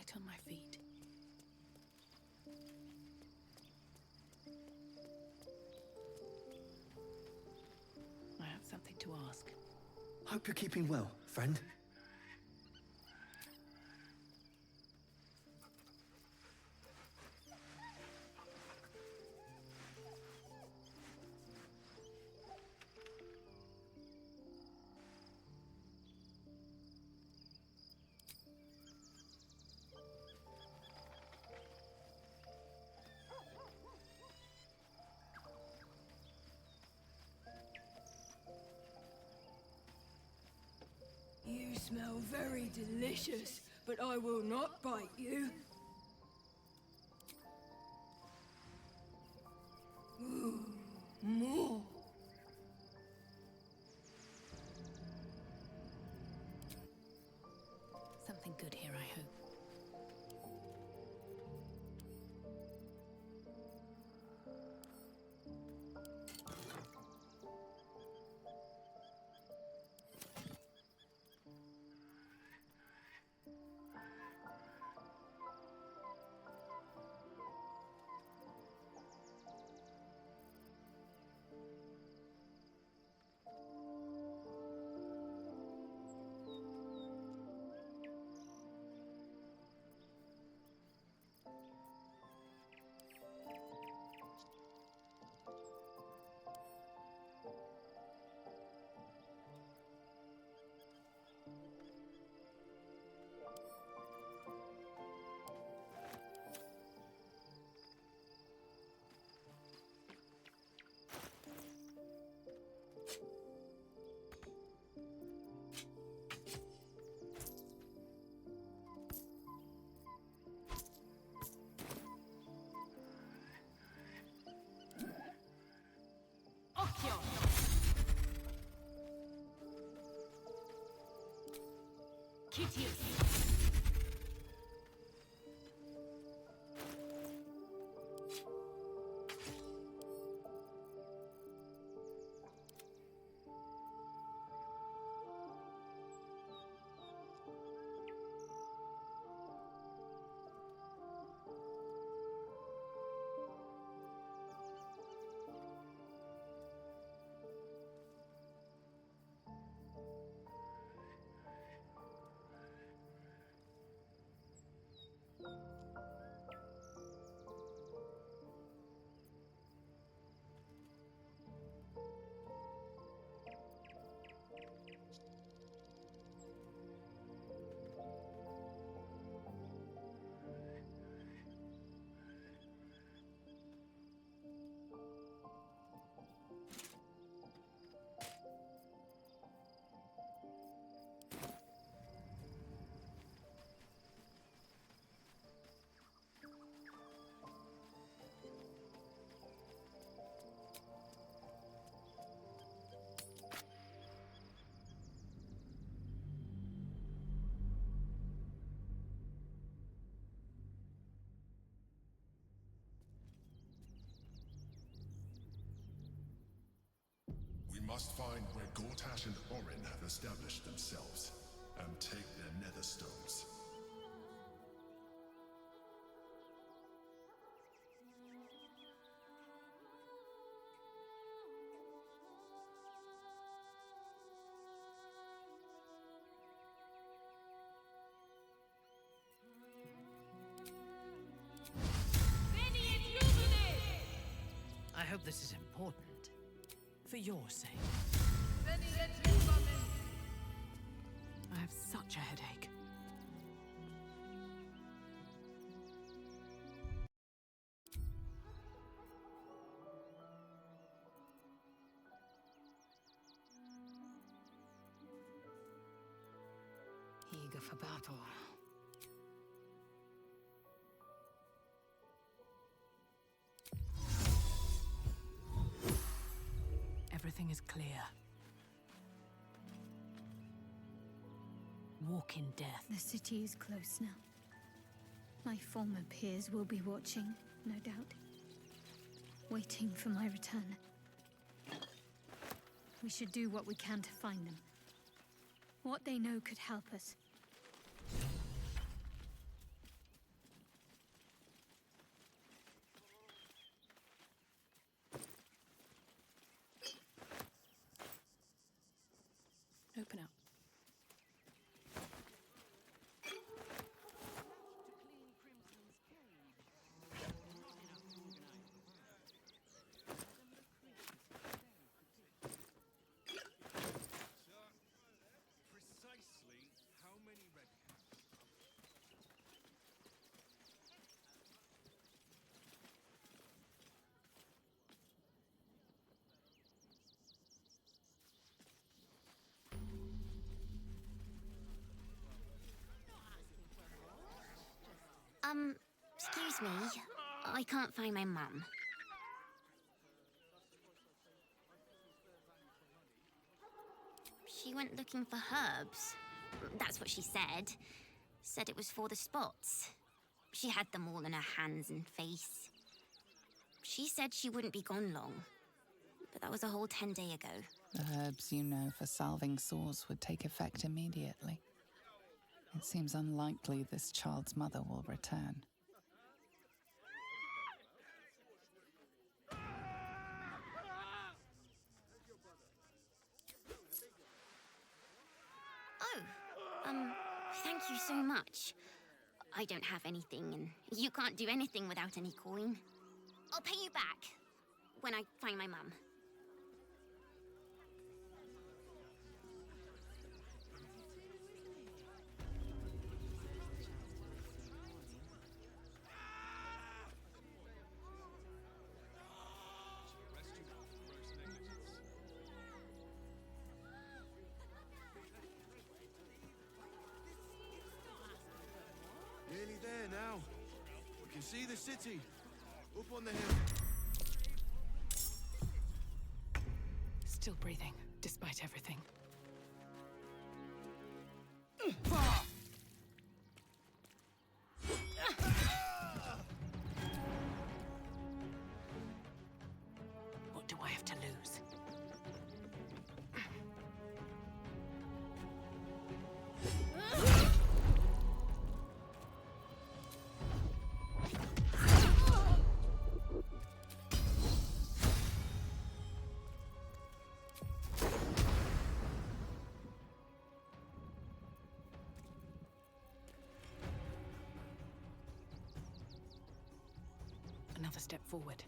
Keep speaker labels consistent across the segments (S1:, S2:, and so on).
S1: light on my feet. I have something to ask.
S2: Hope you're keeping well, friend.
S3: You smell very delicious, but I will not bite you. Ooh, more.
S1: Something good here, I hope.
S4: We must find where Gortash and Orin have established themselves, and take their nether stones.
S1: I hope this is important. For your sake. I have such a headache.
S3: Eager for battle.
S1: Everything is clear. Walk in death.
S5: The city is close now. My former peers will be watching, no doubt. Waiting for my return. We should do what we can to find them. What they know could help us.
S3: Open up.
S6: Precisely how many red caps?
S7: Excuse me. I can't find my mum. She went looking for herbs. That's what she said. Said it was for the spots. She had them all in her hands and face. She said she wouldn't be gone long. But that was a whole 10 days ago.
S8: The herbs you know for salving sores would take effect immediately. It seems unlikely this child's mother will return.
S7: Thank you so much. I don't have anything, and you can't do anything without any coin. I'll pay you back when I find my mum.
S6: Nearly there now. We can see the city. Up on the hill.
S3: Still breathing, despite everything. What do I have to lose? Another step forward.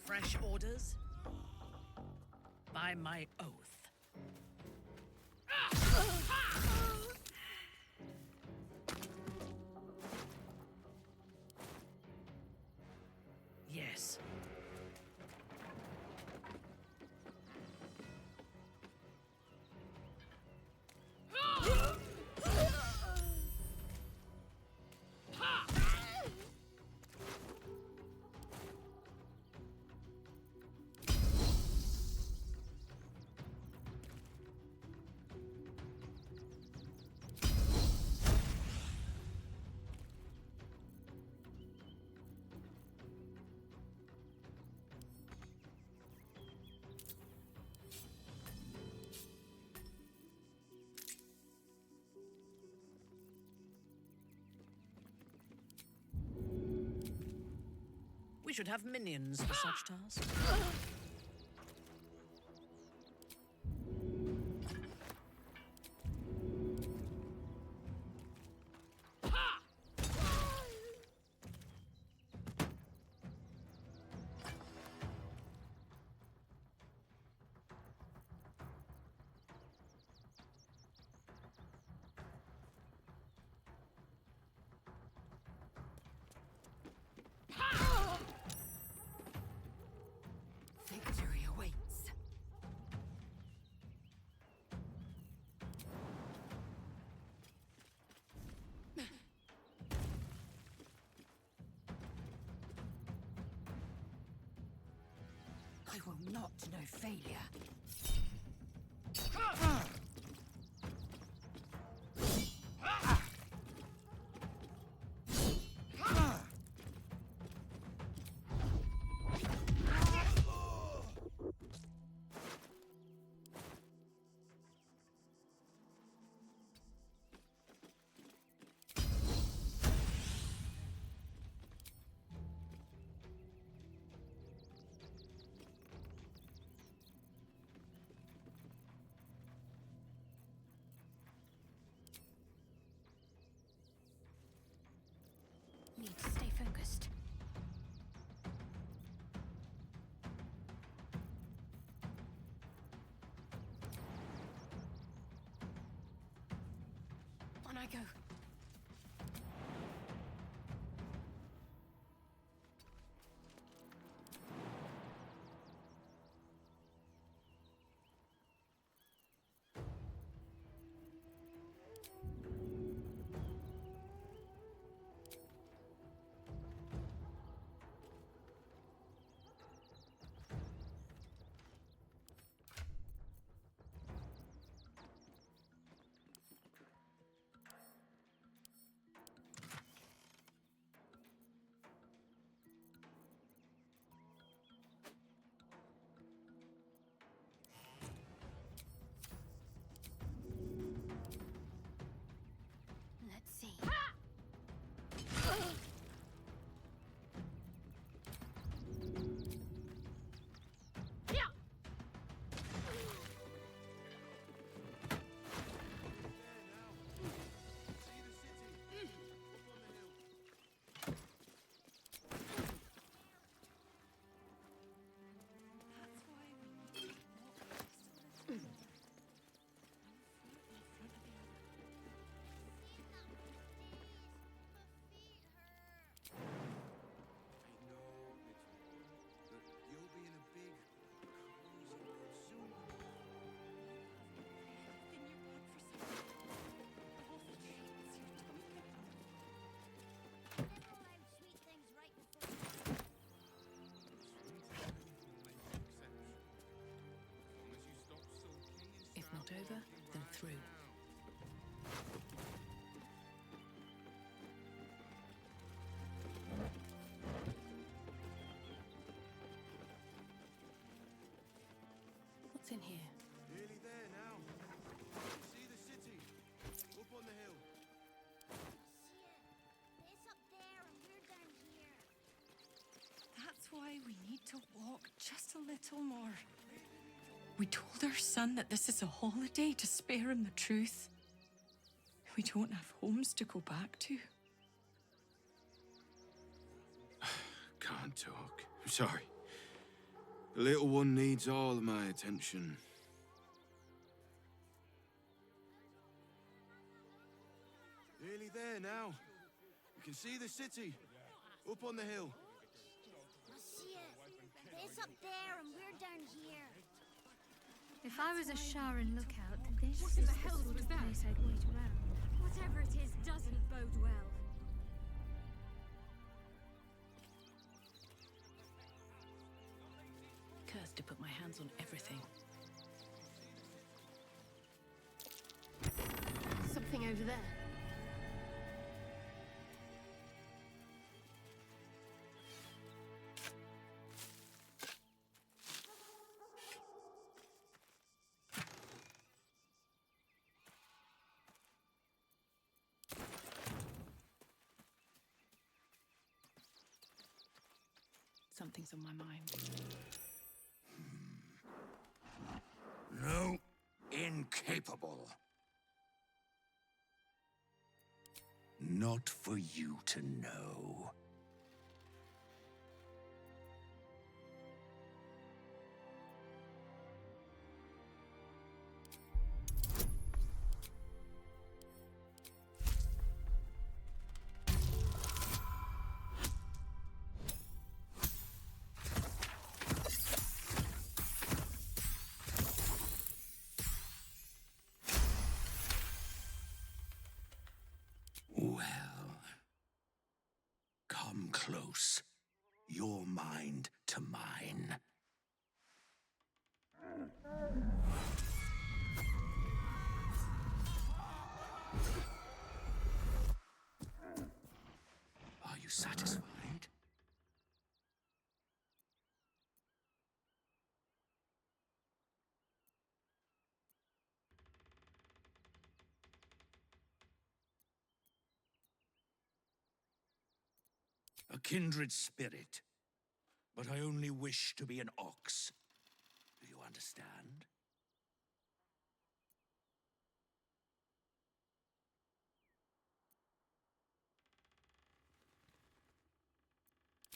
S1: Fresh orders? By my oath. Yes. We should have minions for such tasks.
S3: Victory awaits. I will not know failure. I go?
S7: Let's see.
S6: You'll be in a big, cozy world soon.
S1: If not over, then through. What's in here?
S6: Nearly there now. See the city? Up on the hill.
S7: It's up there and we're down here.
S3: That's why we need to walk just a little more. We told our son that this is a holiday to spare him the truth. We don't have homes to go back to.
S6: Can't talk. I'm sorry. The little one needs all of my attention. Nearly there now. You can see the city. Up on the hill.
S7: I see it. It's up there and we're down here.
S5: If I was a Sharon lookout, this
S3: What
S5: is
S3: in
S5: the
S3: the hell
S5: sort
S3: was
S5: of
S3: that?
S5: place I'd wait around.
S3: Whatever it is doesn't bode well.
S1: Cursed to put my hands on everything.
S3: Something over there.
S1: Something's on my mind.
S9: No, incapable. Not for you to know. Well, come close. Your mind to mine. Are you satisfied? A kindred spirit, but I only wish to be an ox. Do you understand?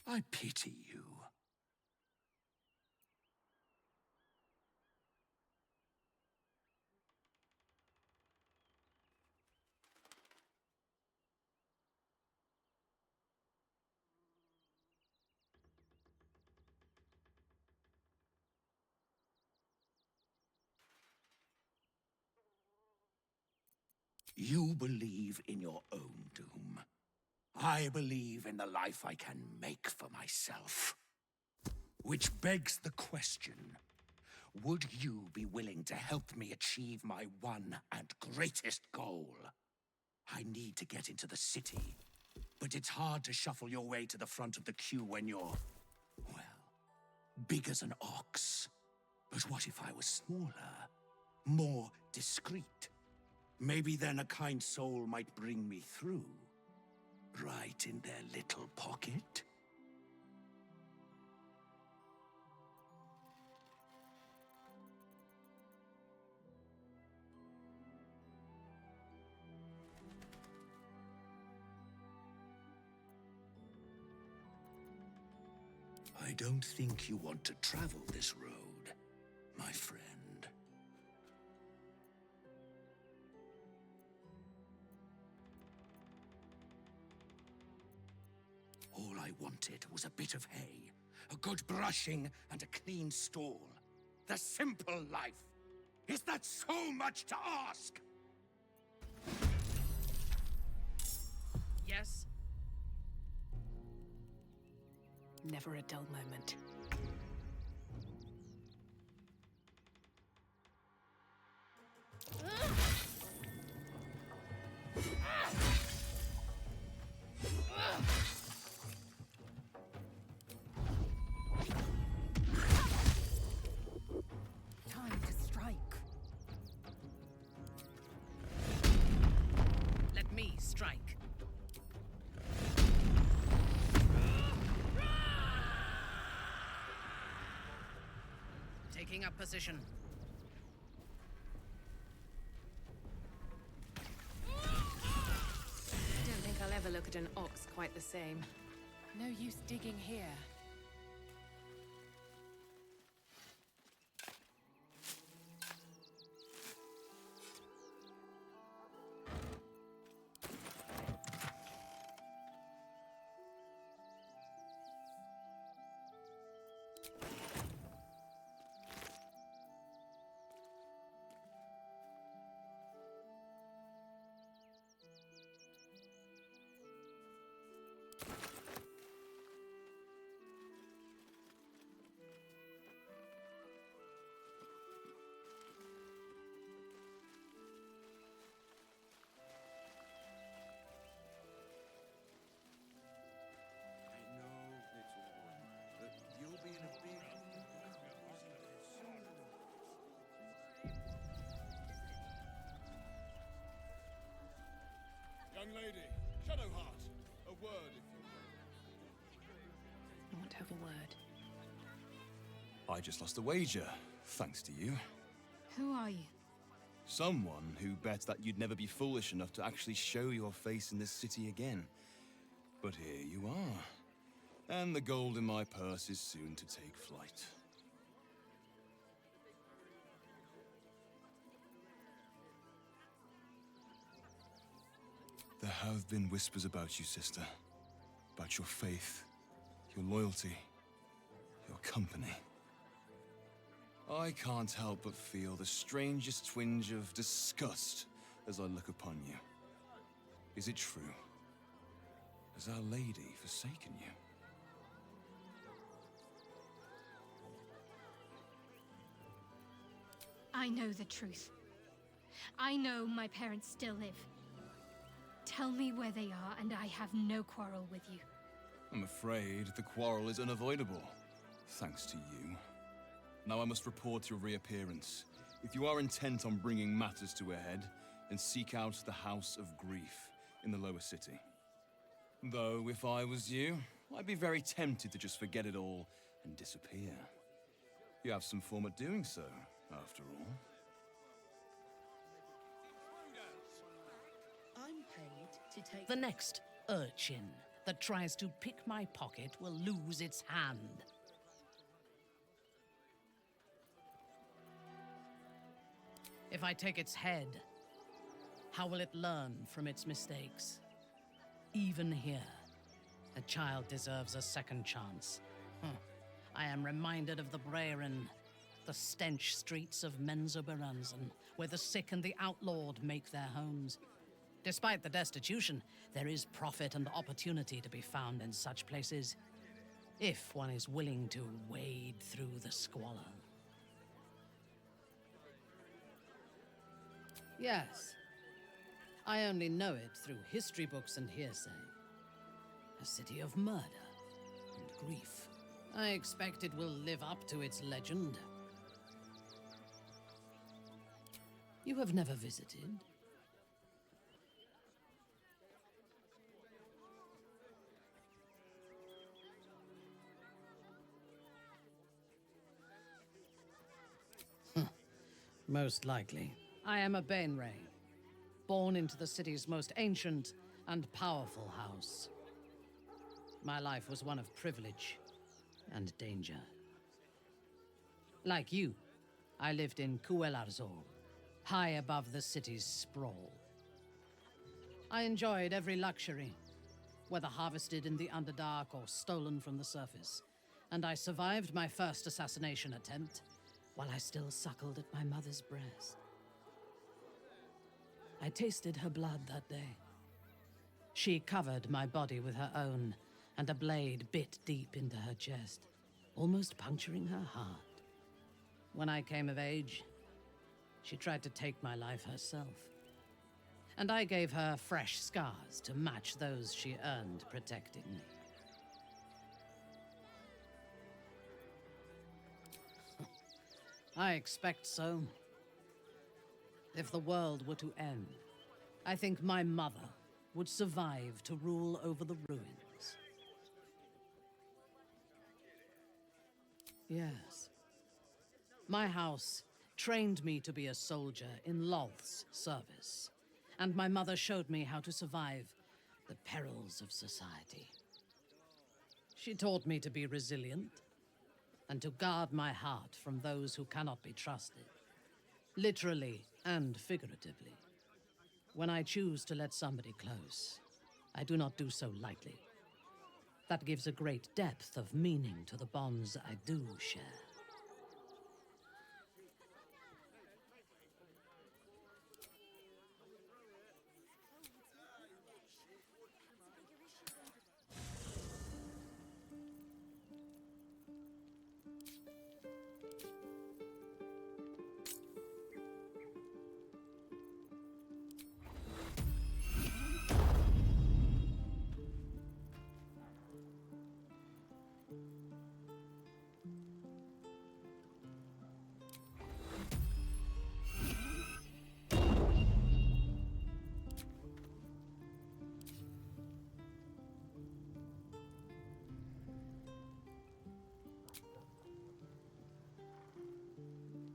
S9: I pity you. You believe in your own doom. I believe in the life I can make for myself. Which begs the question, would you be willing to help me achieve my one and greatest goal? I need to get into the city, but it's hard to shuffle your way to the front of the queue when you're, well, big as an ox. But what if I was smaller, more discreet? Maybe then a kind soul might bring me through. Right in their little pocket? I don't think you want to travel this road, my friend. All I wanted was a bit of hay, a good brushing, and a clean stall. The simple life. Is that so much to ask?
S1: Yes?
S10: Never a dull moment.
S1: Time to strike. Let me strike. Taking up position.
S10: I don't think I'll ever look at an ox quite the same. No use digging here.
S11: Young lady, Shadowheart, a word if you
S10: I want to have a word.
S12: I just lost a wager, thanks to you.
S5: Who are you?
S12: Someone who bet that you'd never be foolish enough to actually show your face in this city again. But here you are. And the gold in my purse is soon to take flight. There have been whispers about you, sister. About your faith, your loyalty, your company. I can't help but feel the strangest twinge of disgust as I look upon you. Is it true? Has Our Lady forsaken you?
S5: I know the truth. I know my parents still live. Tell me where they are, and I have no quarrel with you.
S12: I'm afraid the quarrel is unavoidable, thanks to you. Now I must report your reappearance. If you are intent on bringing matters to a head, then seek out the House of Grief in the lower city. Though, if I was you, I'd be very tempted to just forget it all and disappear. You have some form at doing so, after all.
S1: I'm paid to take... The next urchin that tries to pick my pocket will lose its hand. If I take its head, how will it learn from its mistakes? Even here, a child deserves a second chance. I am reminded of the Brerin, the stench streets of Menzoberranzan, where the sick and the outlawed make their homes. Despite the destitution, there is profit and opportunity to be found in such places, if one is willing to wade through the squalor. Yes. I only know it through history books and hearsay. A city of murder and grief. I expect it will live up to its legend. You have never visited? Most likely. I am a Bainray, born into the city's most ancient and powerful house. My life was one of privilege and danger. Like you, I lived in Kuelarzor, high above the city's sprawl. I enjoyed every luxury, whether harvested in the Underdark or stolen from the surface, and I survived my first assassination attempt while I still suckled at my mother's breast. I tasted her blood that day. She covered my body with her own, and a blade bit deep into her chest, almost puncturing her heart. When I came of age, she tried to take my life herself, and I gave her fresh scars to match those she earned protecting me. I expect so. If the world were to end, I think my mother would survive to rule over the ruins. Yes. My house trained me to be a soldier in Lolth's service, and my mother showed me how to survive the perils of society. She taught me to be resilient, and to guard my heart from those who cannot be trusted, literally and figuratively. When I choose to let somebody close, I do not do so lightly. That gives a great depth of meaning to the bonds I do share.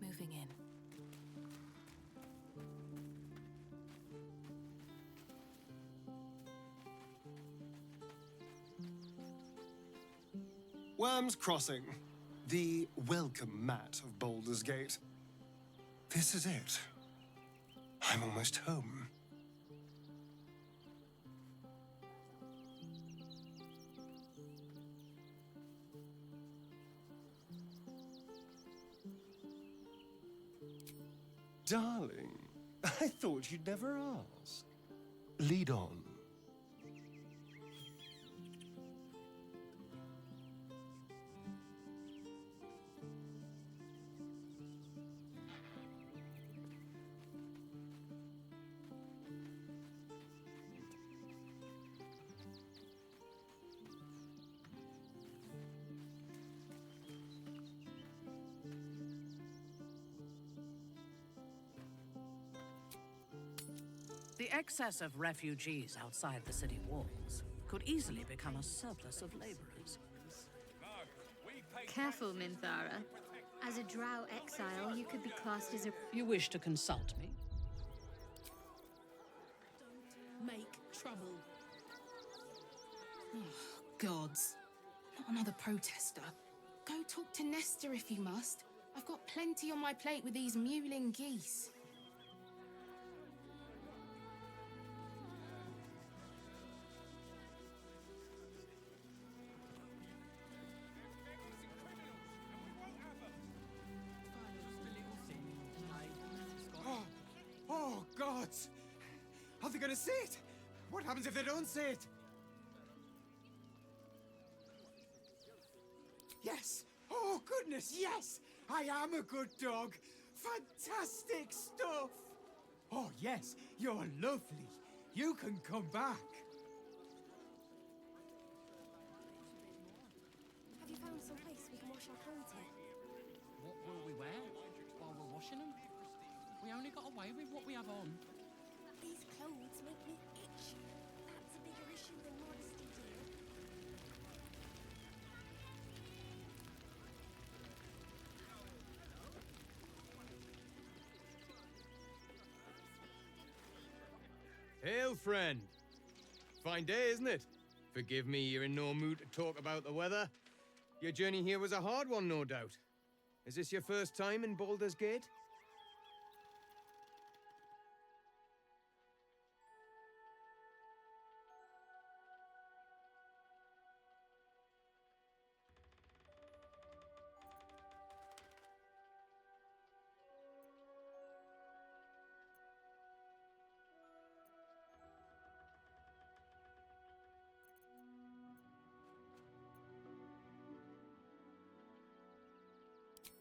S10: Moving in.
S13: Wyrm's Crossing, the welcome mat of Baldur's Gate. This is it. I'm almost home. Darling, I thought you'd never ask. Lead on.
S1: The excess of refugees outside the city walls could easily become a surplus of laborers.
S5: Careful, Minthara. As a drow exile, you could be classed as a...
S1: You wish to consult me?
S10: Make trouble. Oh, gods. Not another protester. Go talk to Nestor if you must. I've got plenty on my plate with these mewling geese.
S6: Oh, gods!
S14: Are they gonna say it? What happens if they don't say it? Yes! Oh, goodness, yes! I am a good dog! Fantastic stuff! Oh, yes, you're lovely. You can come back.
S15: Have you found some place we can wash our clothes here?
S1: What will we wear while we're washing them? We only got away with what we have on.
S15: These clothes make me itch. That's a bigger issue than modesty, dear.
S14: Hail, friend. Fine day, isn't it? Forgive me, you're in no mood to talk about the weather. Your journey here was a hard one, no doubt. Is this your first time in Baldur's Gate?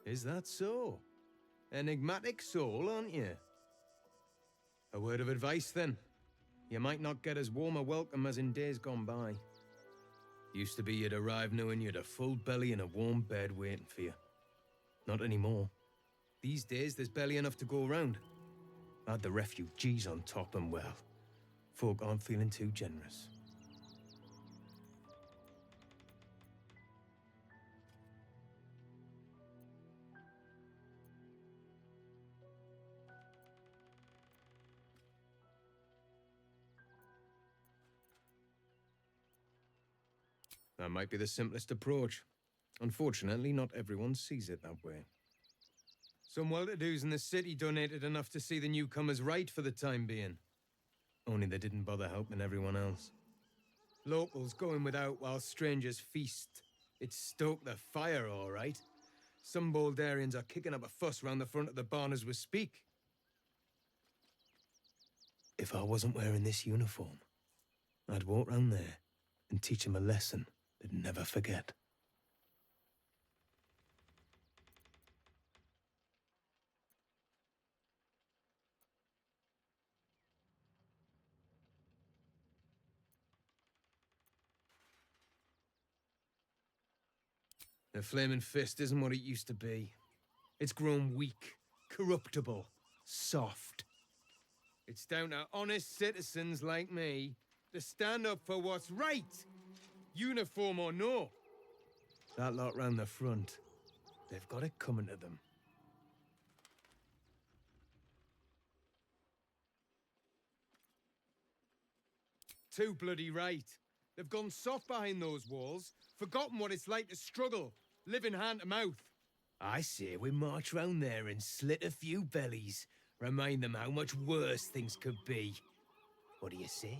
S14: Is that so? Enigmatic soul, aren't you? A word of advice, then. You might not get as warm a welcome as in days gone by. Used to be you'd arrive knowing you'd a full belly and a warm bed waiting for you. Not anymore. These days, there's barely enough to go around. Add the refugees on top and, well, folk aren't feeling too generous. That might be the simplest approach. Unfortunately, not everyone sees it that way. Some well-to-dos in the city donated enough to see the newcomers right for the time being. Only they didn't bother helping everyone else. Locals going without while strangers feast. It stoked the fire, all right. Some Baldurians are kicking up a fuss round the front of the barn as we speak. If I wasn't wearing this uniform, I'd walk round there and teach them a lesson they'd never forget. The Flaming Fist isn't what it used to be. It's grown weak, corruptible, soft. It's down to honest citizens like me to stand up for what's right, uniform or no. That lot round the front, they've got it coming to them. Too bloody right. They've gone soft behind those walls, forgotten what it's like to struggle, living hand to mouth. I say we march round there and slit a few bellies, remind them how much worse things could be. What do you say?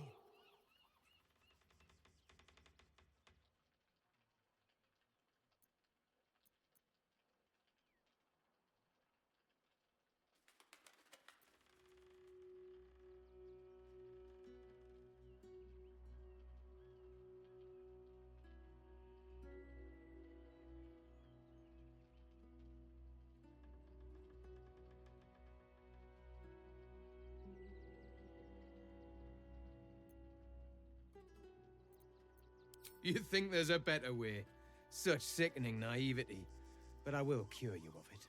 S14: You think there's a better way? Such sickening naivety. But I will cure you of it.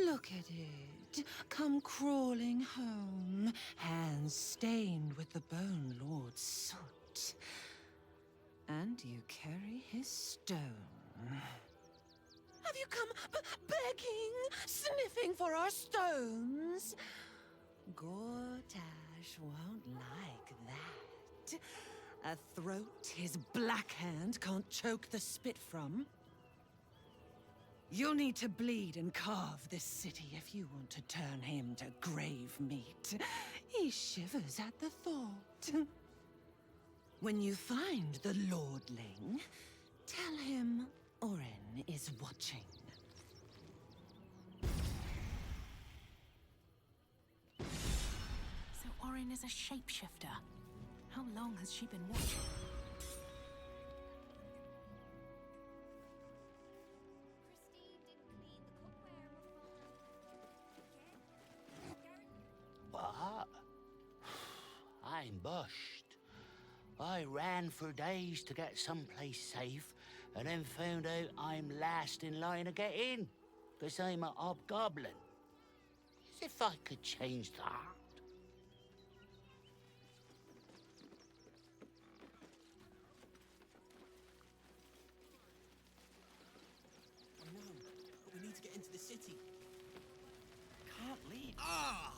S16: Look at it. Come crawling home, hands stained with the Bone Lord's soot. And you carry his stone. Have you come begging, sniffing for our stones? Gortash won't like that. A throat his black hand can't choke the spit from. You'll need to bleed and carve this city if you want to turn him to grave meat. He shivers at the thought. When you find the Lordling, tell him Orin is watching.
S10: So Orin is a shapeshifter. How long has she been watching?
S17: What? I'm bushed. I ran for days to get someplace safe, and then found out I'm last in line to get in, because I'm a hobgoblin. As if I could change that.
S2: I know, but we need to get into the city.
S17: Can't leave.
S2: Ah!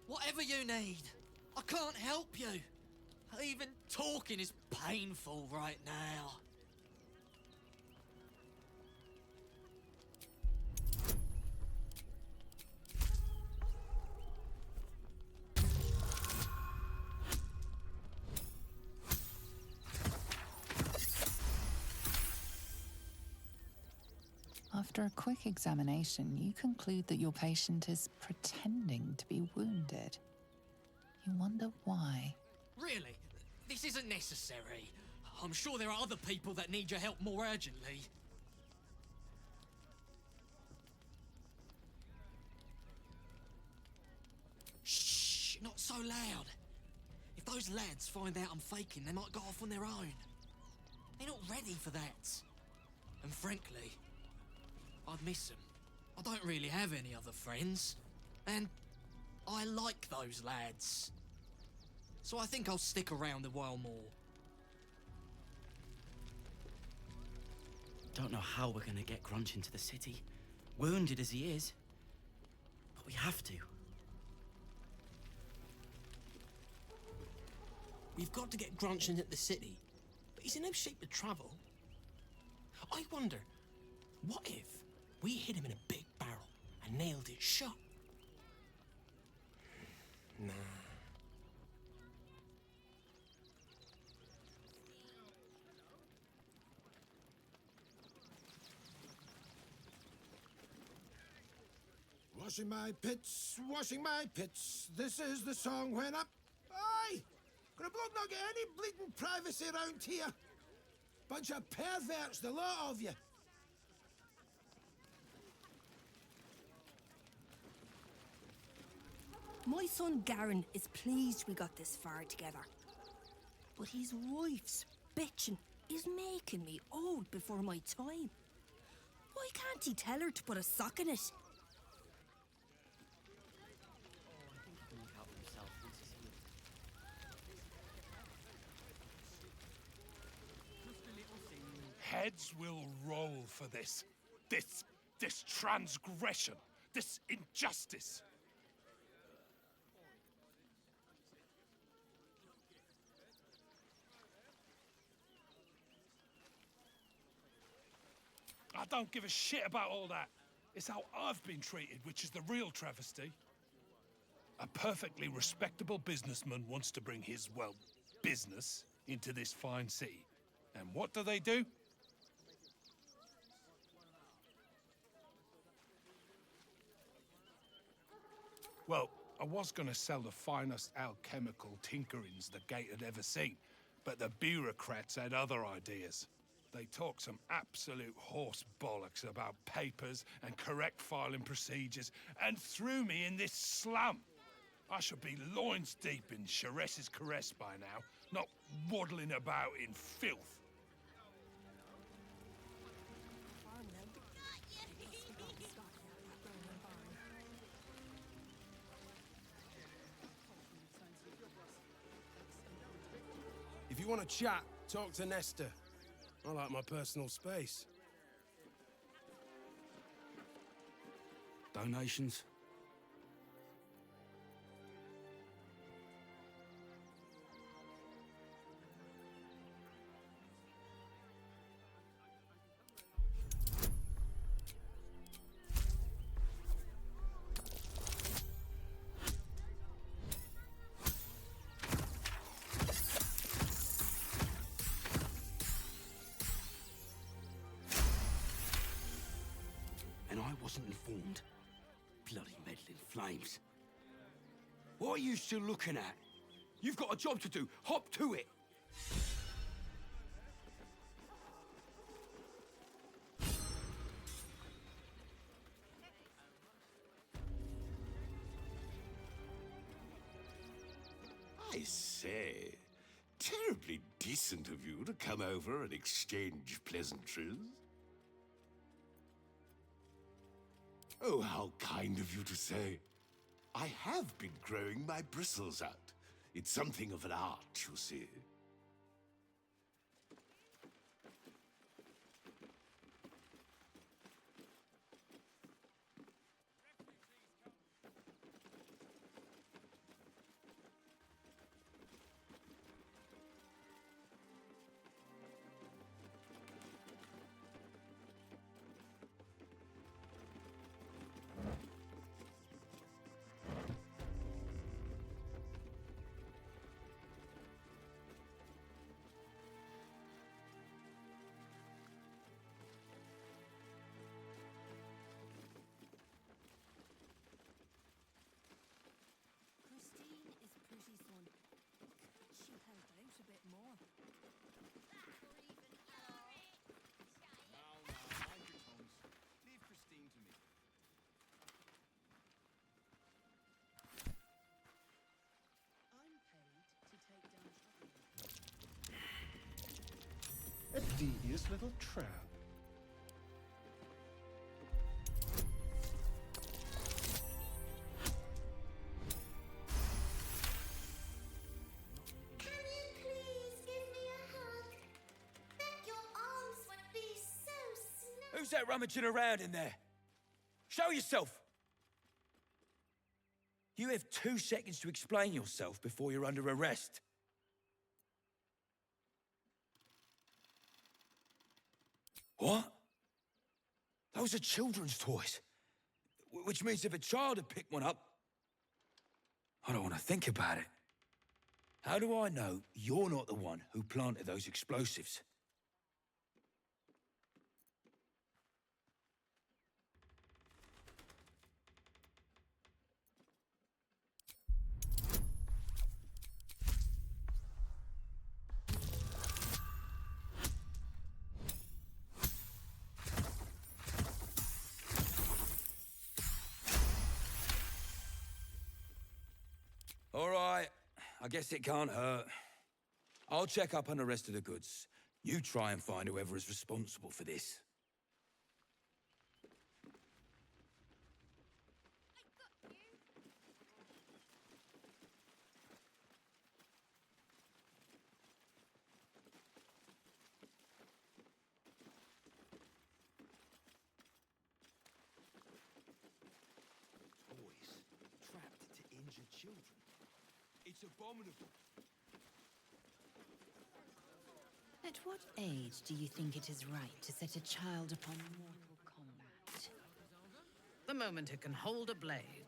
S2: Whatever you need. I can't help you. Even talking is painful right now.
S8: After a quick examination, you conclude that your patient is pretending to be wounded. You wonder why.
S2: Really? This isn't necessary. I'm sure there are other people that need your help more urgently. Shh! Not so loud. If those lads find out I'm faking, they might go off on their own. They're not ready for that. And frankly, I'd miss them. I don't really have any other friends. And I like those lads. So I think I'll stick around a while more.
S18: Don't know how we're gonna get Grunch into the city, wounded as he is. But we have to.
S2: We've got to get Grunch into the city, but he's in no shape to travel. I wonder, what if we hid him in a big barrel and nailed it shut? Nah.
S19: Washing my pits, washing my pits. This is the song when up. Aye! Could a bloke not get any bleeding privacy around here? Bunch of perverts, the lot of you.
S15: My son Garen is pleased we got this far together. But his wife's bitching is making me old before my time. Why can't he tell her to put a sock in it?
S9: Heads will roll for this. This transgression. This injustice. I don't give a shit about all that. It's how I've been treated, which is the real travesty. A perfectly respectable businessman wants to bring his, well, business into this fine city. And what do? Well, I was gonna sell the finest alchemical tinkerings the Gate had ever seen, but the bureaucrats had other ideas. They talk some absolute horse bollocks about papers and correct filing procedures and threw me in this slum. I should be loins deep in Sharess's caress by now, not waddling about in filth.
S20: If you want to chat, talk to Nestor. I like my personal space.
S18: Donations?
S9: wasn't informed. Bloody meddling flames. What are you still looking at? You've got a job to do. Hop to it.
S21: I say, terribly decent of you to come over and exchange pleasantries. Oh, how kind of you to say. I have been growing my bristles out. It's something of an art, you see.
S13: A devious little trap.
S7: Can you please give me a hug? Bet your arms would be so snug.
S9: Who's that rummaging around in there? Show yourself! You have 2 seconds to explain yourself before you're under arrest. What? Those are children's toys. Which means if a child had picked one up, I don't want to think about it. How do I know you're not the one who planted those explosives? All right, I guess it can't hurt. I'll check up on the rest of the goods. You try and find whoever is responsible for this.
S6: Toys trapped to injure children. It's abominable.
S22: At what age do you think it is right to set a child upon mortal combat?
S1: The moment it can hold a blade.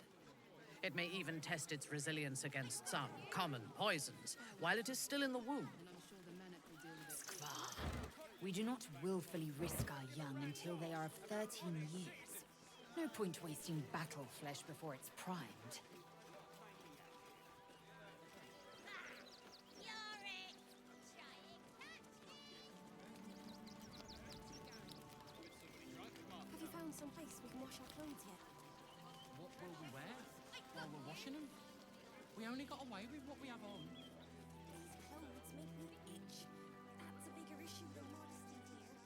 S1: It may even test its resilience against some common poisons while it is still in the womb.
S22: Skvar. We do not willfully risk our young until they are of 13 years. No point wasting battle flesh before it's primed.
S15: Have you found some place we can wash our clothes yet?
S23: What will we wear while we're washing them? We only got away with what we have on.
S15: These clothes make me itch. That's a bigger issue than modesty, dear.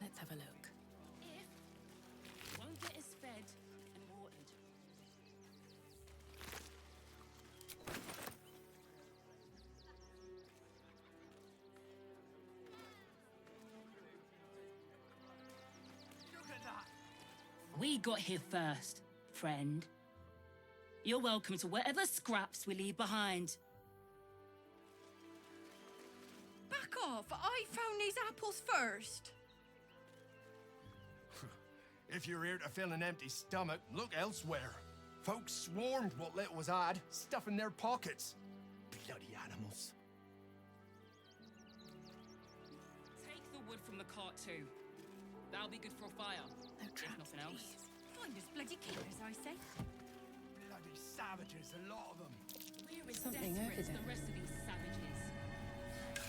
S22: Let's have a look.
S23: If won't get us fed and watered. Look at that! We got here first, friend. You're welcome to whatever scraps we leave behind.
S3: Back off! I found these apples first.
S11: If you're here to fill an empty stomach, look elsewhere.
S4: Folks swarmed what little was had, stuffing their pockets. Bloody animals.
S23: Take the wood from the cart too. That'll be good for a fire.
S22: No
S23: if nothing else.
S22: Find us bloody keepers, I say.
S4: Bloody savages, a lot of them.
S23: We're as
S22: Something
S23: desperate
S22: over
S23: as
S22: there.
S23: the rest of these savages.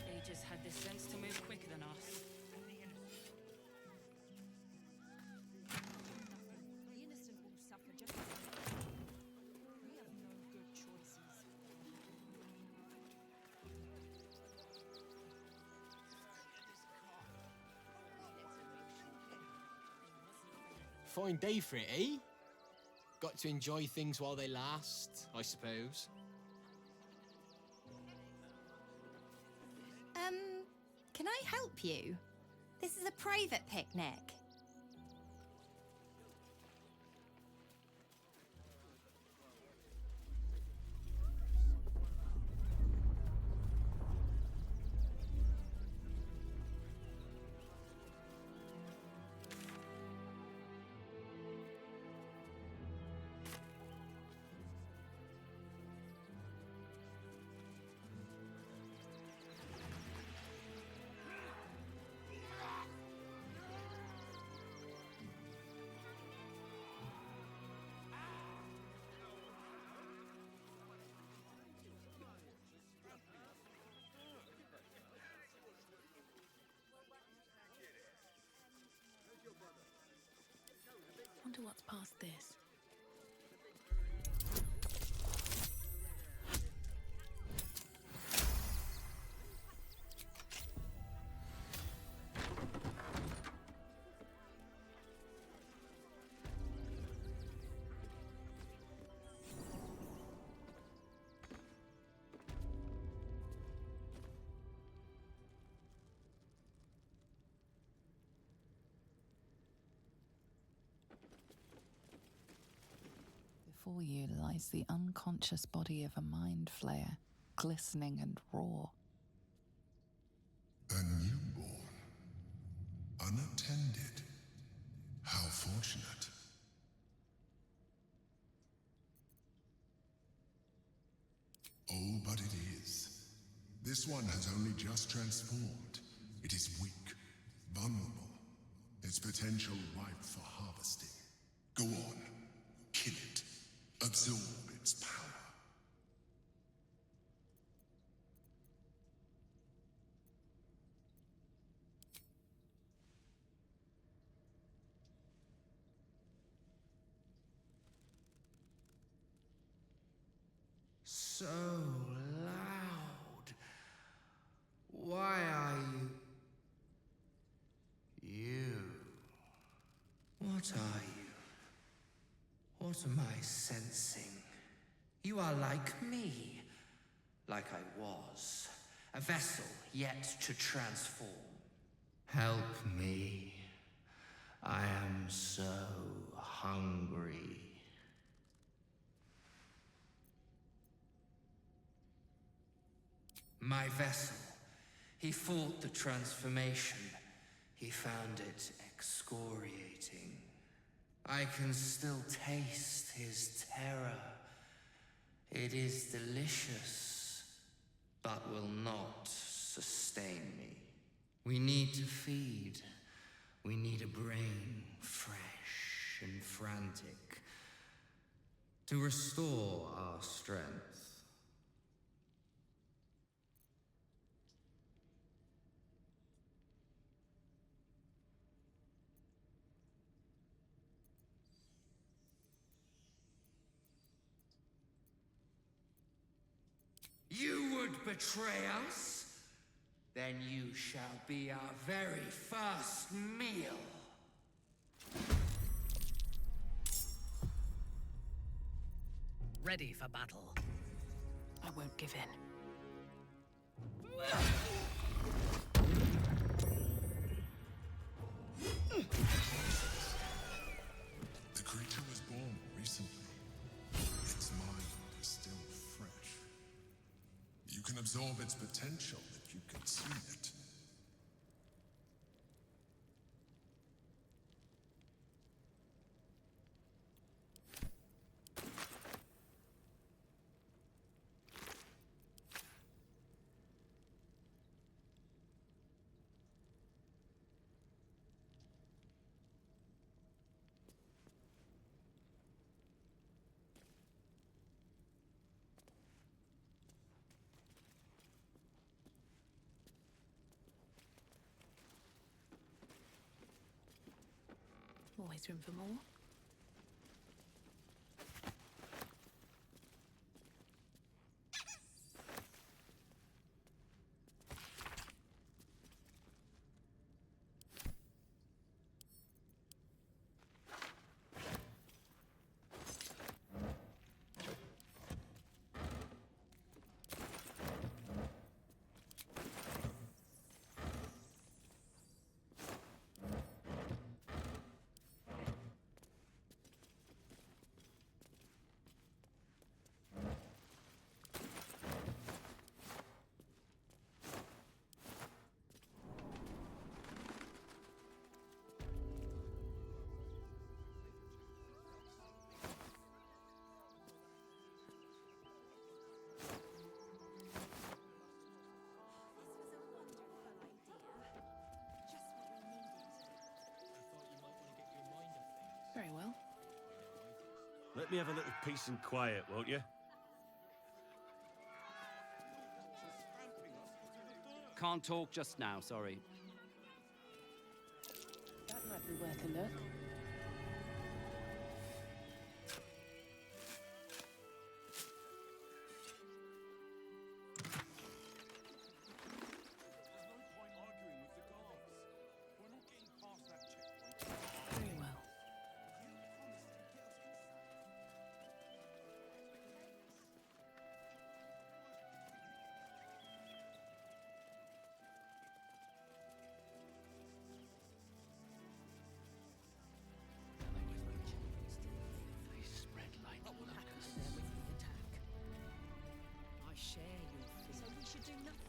S23: They just had the sense to move quicker than us.
S22: The innocent will suffer just as much. We have no good choices.
S2: Fine day for it, eh? Got to enjoy things while they last, I suppose.
S5: Can I help you? This is a private picnic.
S3: Wonder what's past this.
S8: Before you lies the unconscious body of a mind flayer, glistening and raw.
S12: A newborn. Unattended. How fortunate. Oh, but it is. This one has only just transformed. It is weak, vulnerable. Its potential ripe for harvesting. Go on. Kill it. Absorb its power.
S24: So loud. Why are you... You. What are you? What am I sensing? You are like me. Like I was. A vessel yet to transform. Help me. I am so hungry. My vessel. He fought the transformation. He found it excoriating. I can still taste his terror. It is delicious, but will not sustain me. We need to feed. We need a brain fresh and frantic to restore our strength. You would betray us? Then you shall be our very first meal.
S1: Ready for battle.
S3: I won't give in.
S12: The creature was born recently. Its mind is still fresh. You can absorb its potential if you consume it.
S10: always room for more. Very well.
S14: Let me have a little peace and quiet, won't you?
S18: Can't talk just now, sorry.
S10: That might be worth a look. Very well.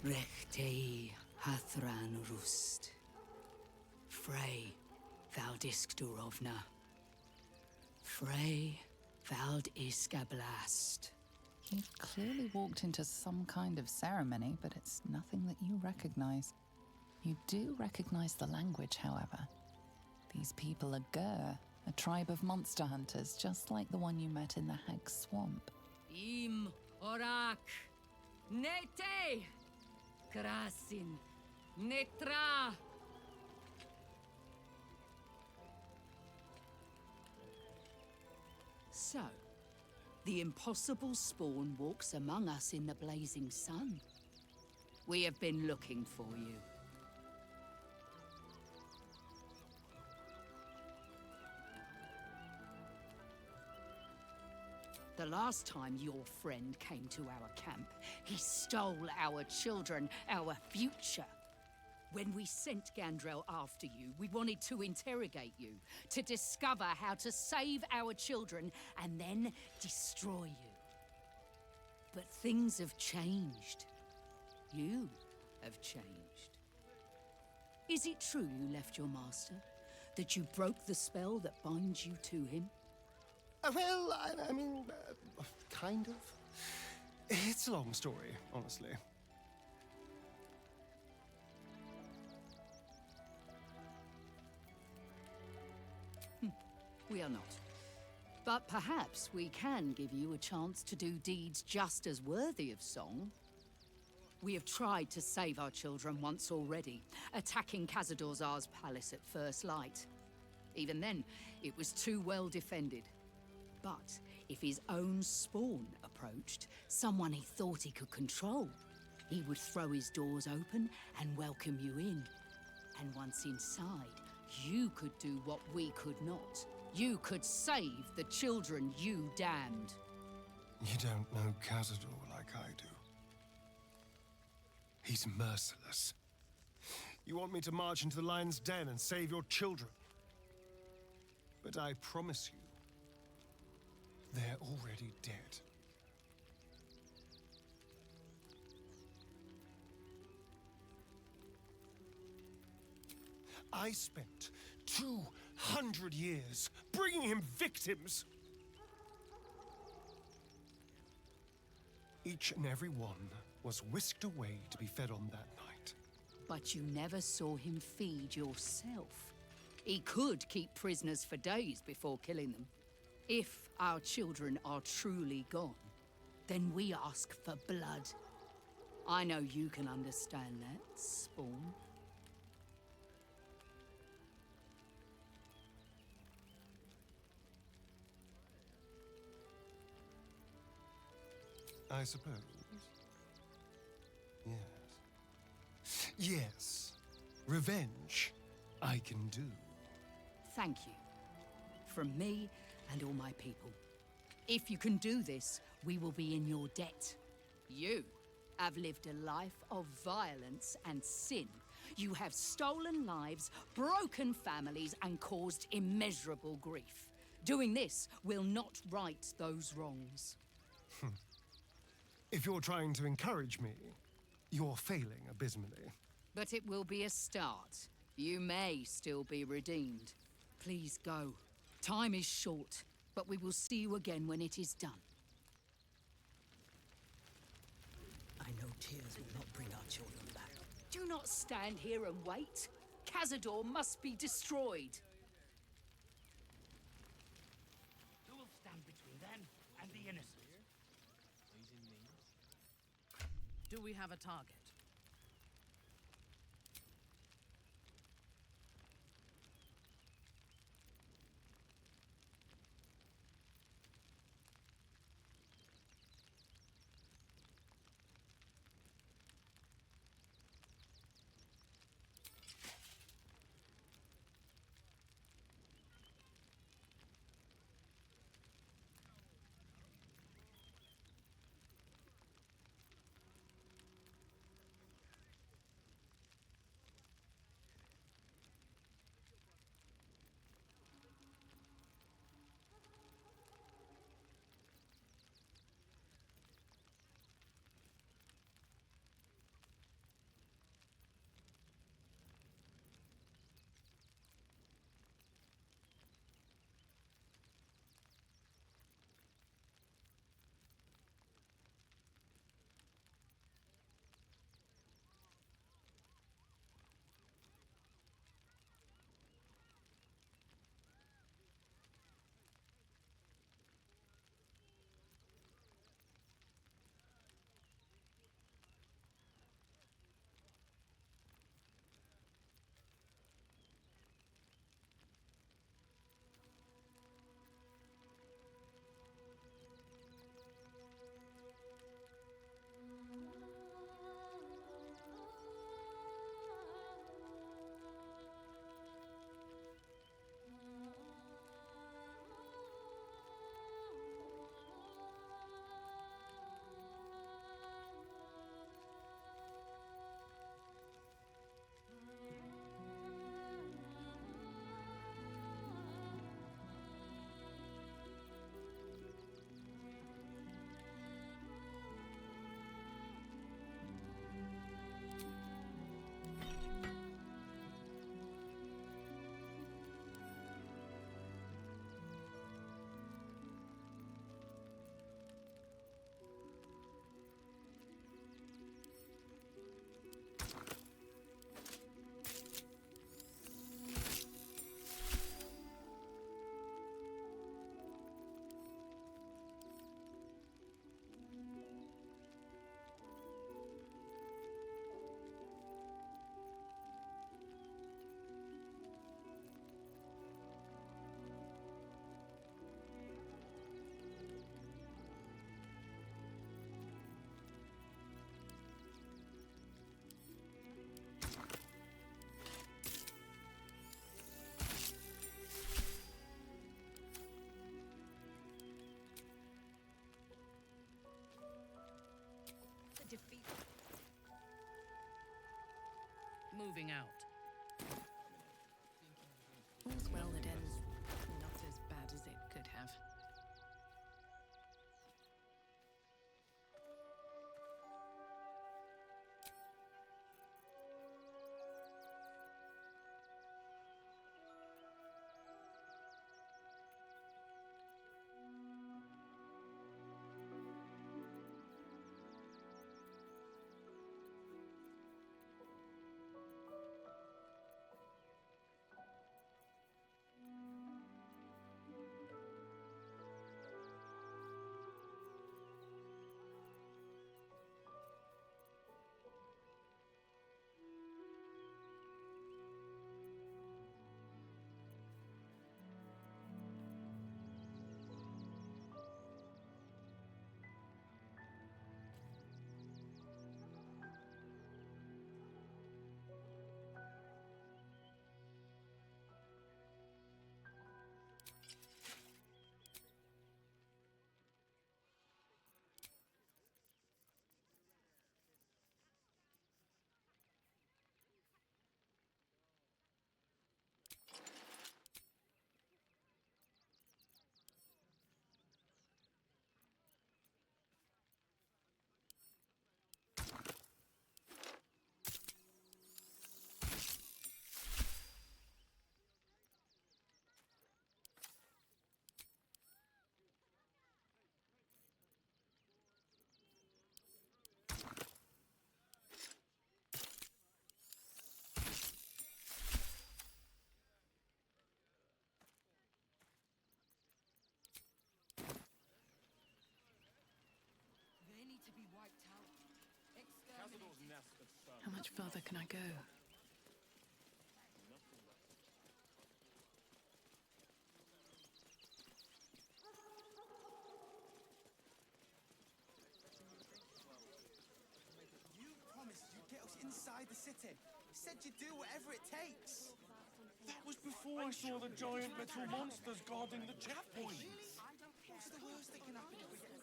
S23: Rechtei hathran rust. Frey valdiskdurovna. Frey vald iskablast.
S8: You've clearly walked into some kind of ceremony, but it's nothing that you recognize. You do recognize the language, however. These people are Gur, a tribe of monster hunters, just like the one you met in the Hag's Swamp.
S23: Im orak. Nete. Krasin. Netra. So, the impossible spawn walks among us in the blazing sun. We have been looking for you. The last time your friend came to our camp, he stole our children, our future. When we sent Gandrel after you, we wanted to interrogate you, to discover how to save our children and then destroy you. But things have changed. You have changed. Is it true you left your master? That you broke the spell that binds you to him?
S13: Well, I mean, kind of. It's a long story, honestly.
S23: We are not. But perhaps we can give you a chance to do deeds just as worthy of song. We have tried to save our children once already, attacking Khazad-dûr'Zar's palace at first light. Even then, it was too well defended. But if his own spawn approached, someone he thought he could control, he would throw his doors open and welcome you in. And once inside, you could do what we could not. You could save the children you damned.
S13: You don't know Khazad-dûr like I do. He's merciless. You want me to march into the lion's den and save your children? But I promise you, they're already dead. I spent 200 years bringing him victims. Each and every one was whisked away to be fed on that night.
S23: But you never saw him feed yourself. He could keep prisoners for days before killing them. If our children are truly gone, then we ask for blood. I know you can understand that, Spawn.
S13: I suppose. Yes. Yes. Revenge, I can do.
S23: Thank you. From me and all my people. If you can do this, we will be in your debt. You have lived a life of violence and sin. You have stolen lives, broken families, and caused immeasurable grief. Doing this will not right those wrongs.
S13: If you're trying to encourage me, you're failing abysmally.
S23: But it will be a start. You may still be redeemed. Please go. Time is short, but we will see you again when it is done.
S10: I know tears will not bring our children back.
S23: Do not stand here and wait. Cazador must be destroyed.
S18: Who will stand between them and the innocent?
S1: Do we have a target? Defeat. Moving out.
S3: All's well that ends not as bad as it could have. much further can I go?
S16: You promised you'd get us inside the city. Said you'd do whatever it takes.
S14: That was before I saw the giant metal monsters guarding the checkpoint.
S16: What's the worst that can happen if we get...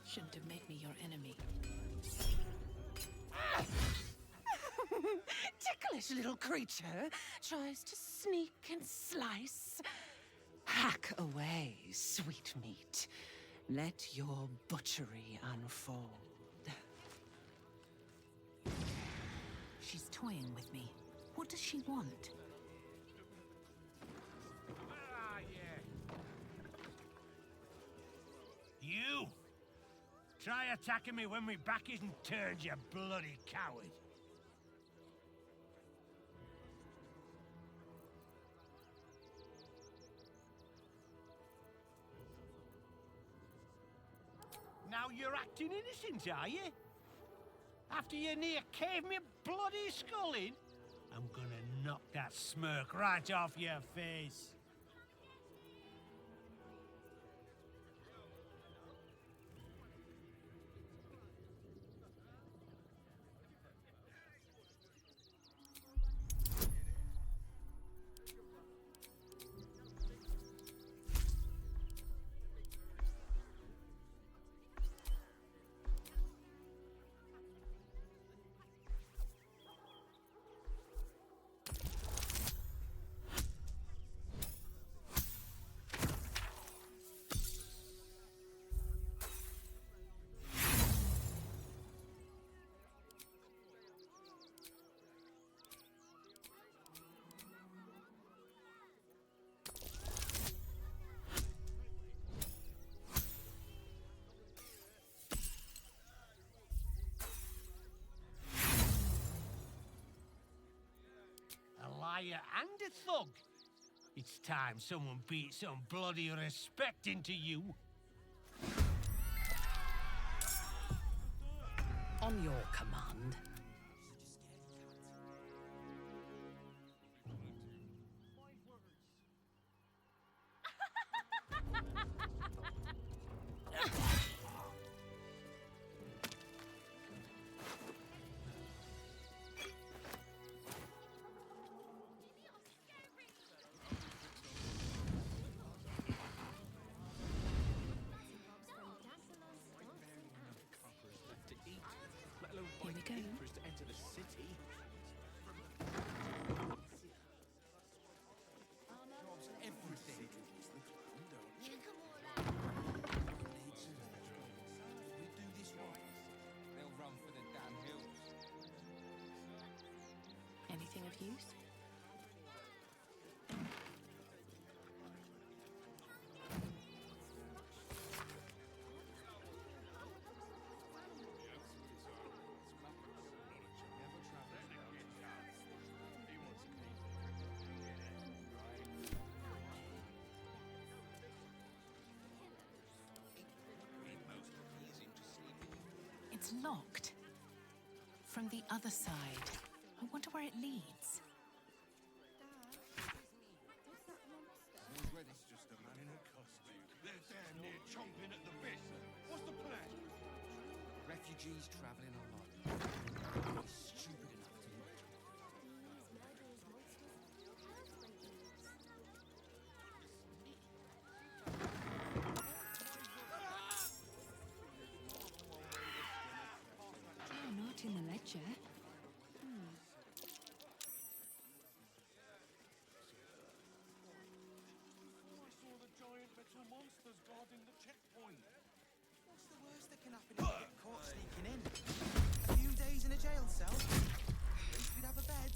S3: Shouldn't have made me your enemy.
S1: Ticklish little creature tries to sneak and slice. Hack away, sweet meat. Let your butchery unfold.
S3: She's toying with me. What does she want?
S9: You! Try attacking me when my back isn't turned, you bloody coward! Now you're acting innocent, are you? After you near caved me bloody skull in? I'm gonna knock that smirk right off your face. Liar and a thug. It's time someone beat some bloody respect into you.
S1: On your command.
S3: Here we go.
S14: For us to enter the city.
S16: Everything. We do this right, they'll run for the damn hills.
S3: Anything of use? It's locked. From the other side. I wonder where it leads.
S14: It's just a man in a costume. They're down near chomping at the bit. What's the plan? refugees traveling alone. Stupid enough to look.
S3: Oh, not in the ledger.
S14: I saw the giant metal monsters guarding the checkpoint.
S16: What's the worst that can happen if you get caught sneaking in? A few days in a jail cell? At least we'd have a bed.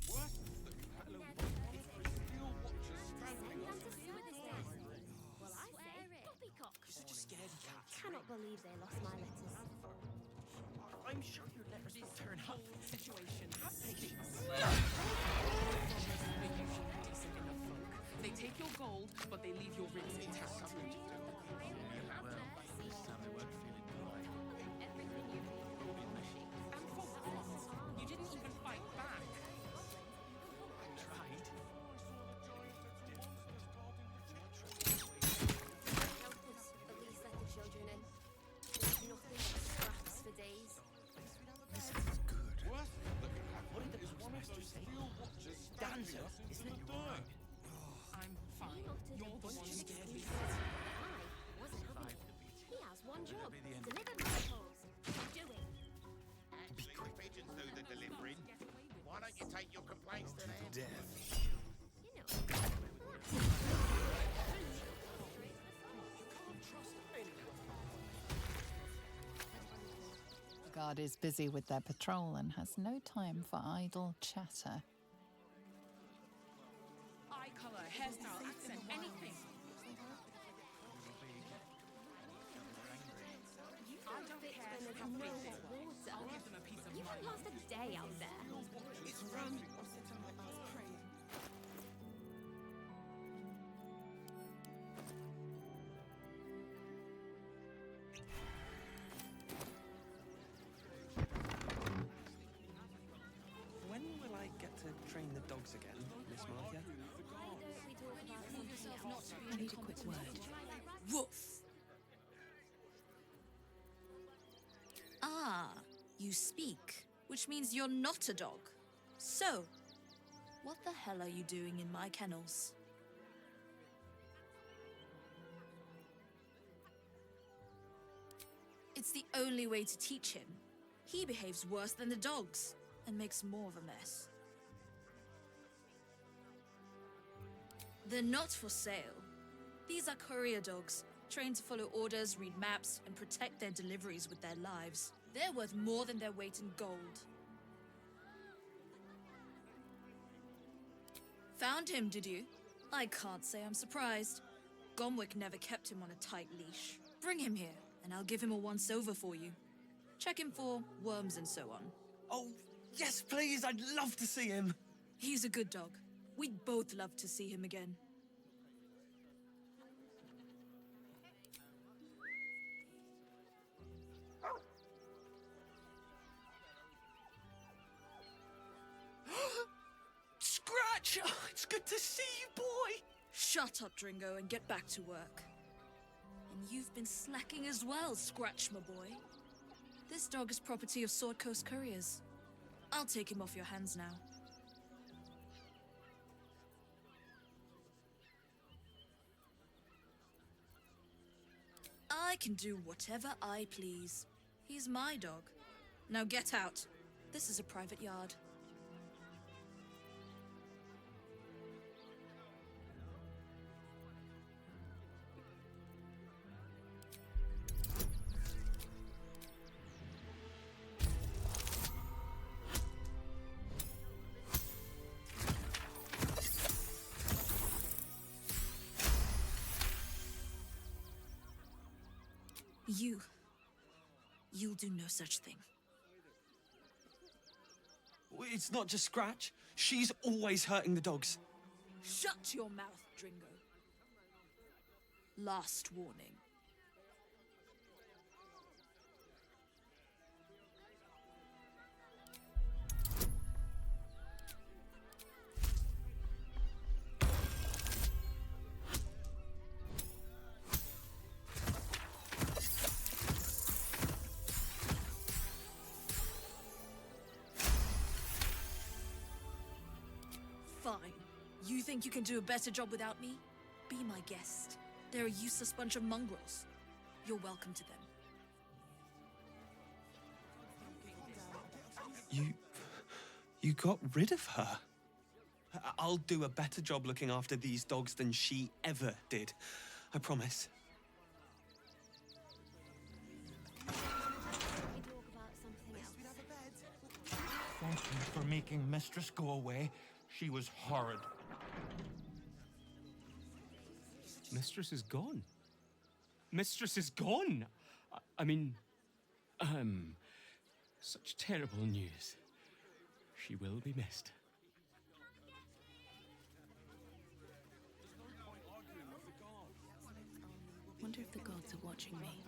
S14: Worse than that little box with steel watches stamping us.
S17: Well, I say, poppycock.
S16: You're such a scaredy cat.
S17: Cannot believe they lost my letters.
S16: I'm sure your letters will turn up.
S1: Situation.
S16: Have patience.
S1: Decent enough folk. They take your gold, but they leave your ribs intact. And for what? You didn't even fight back.
S16: I tried.
S17: Help us, at least let the children in. There's nothing but scraps for days.
S16: This is good.
S14: Worse than that.
S16: What did the
S14: is one of
S16: postmaster
S14: those
S16: say?
S14: steel watches stamping
S16: Dancer,
S14: us into
S16: isn't
S14: the
S16: it?
S14: dirt.
S1: I'm fine. You're the one who scared me.
S17: I wasn't happy. He has one job. Deliver miracles. Do it.
S19: Actually, pigeons do the delivering. Why don't you take your complaints to them?
S16: Death.
S17: You know.
S8: The guard is busy with their patrol and has no time for idle chatter.
S1: Eye color, hairstyle, accent, anything. I don't care how big they are. I'll give them a piece of
S17: You
S1: mind.
S17: haven't lost a day out there.
S16: It's run. When will I get to train the dogs again, Miss Martha?
S17: Why don't we talk about something else?
S3: I need a quick word.
S20: Woof! Ah, you speak, which means you're not a dog. So, what the hell are you doing in my kennels? It's the only way to teach him. He behaves worse than the dogs and makes more of a mess. They're not for sale. These are courier dogs, trained to follow orders, read maps, and protect their deliveries with their lives. They're worth more than their weight in gold. Found him, did you? I can't say I'm surprised. Gomwick never kept him on a tight leash. Bring him here, and I'll give him a once-over for you. Check him for worms and so on.
S16: Oh, yes, please. I'd love to see him.
S20: He's a good dog. We'd both love to see him again.
S16: Scratch! Oh, it's good to see you, boy.
S20: Shut up, Dringo, and get back to work. And you've been slacking as well, Scratch, my boy. This dog is property of Sword Coast Couriers. I'll take him off your hands now. I can do whatever I please. He's my dog. Now get out. This is a private yard. You'll do no such thing.
S16: It's not just Scratch. She's always hurting the dogs.
S20: Shut your mouth, Dringo. Last warning. You think you can do a better job without me? Be my guest. They're a useless bunch of mongrels. You're welcome to them.
S6: You got rid of her? I'll do a better job looking after these dogs than she ever did. I promise.
S14: Thank you for making Mistress go away. She was horrid.
S6: Mistress is gone. Mistress is gone! I mean, such terrible news. She will be missed.
S3: Wonder if the gods are watching me.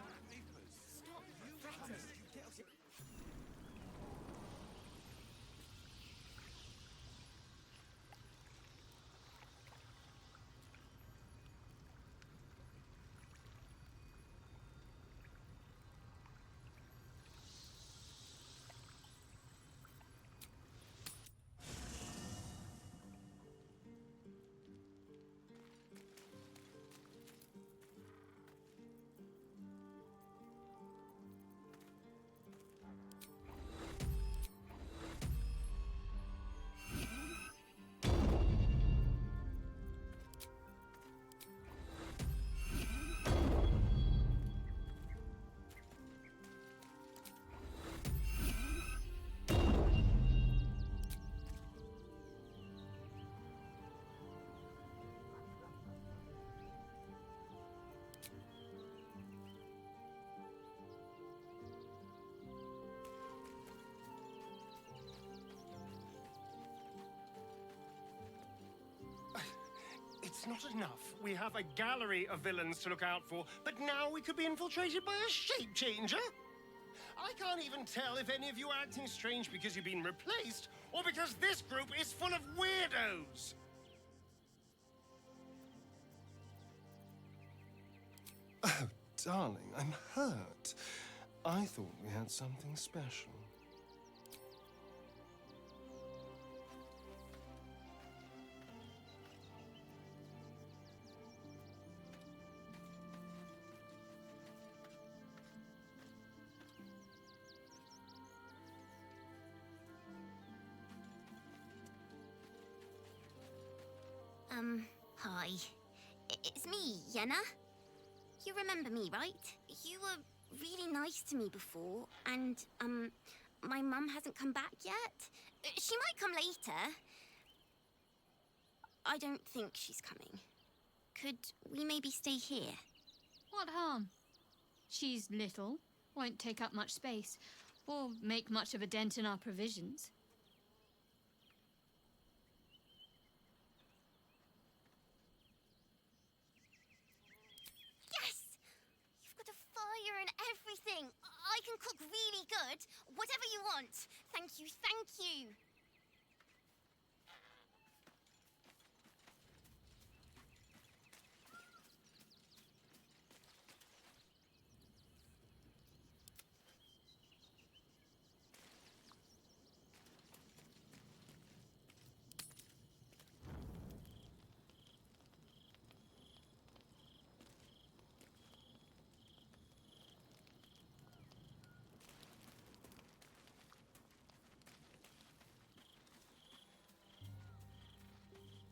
S13: It's not enough. We have a gallery of villains to look out for, but now we could be infiltrated by a shape changer? I can't even tell if any of you are acting strange because you've been replaced, or because this group is full of weirdos. Oh, darling, I'm hurt. I thought we had something special.
S17: Hi. It's me, Yenna. You remember me, right? You were really nice to me before, and, my mum hasn't come back yet. She might come later. I don't think she's coming. Could we maybe stay here?
S7: What harm? She's little, won't take up much space, or make much of a dent in our provisions.
S17: Fire and everything. I can cook really good. Whatever you want. Thank you, thank you.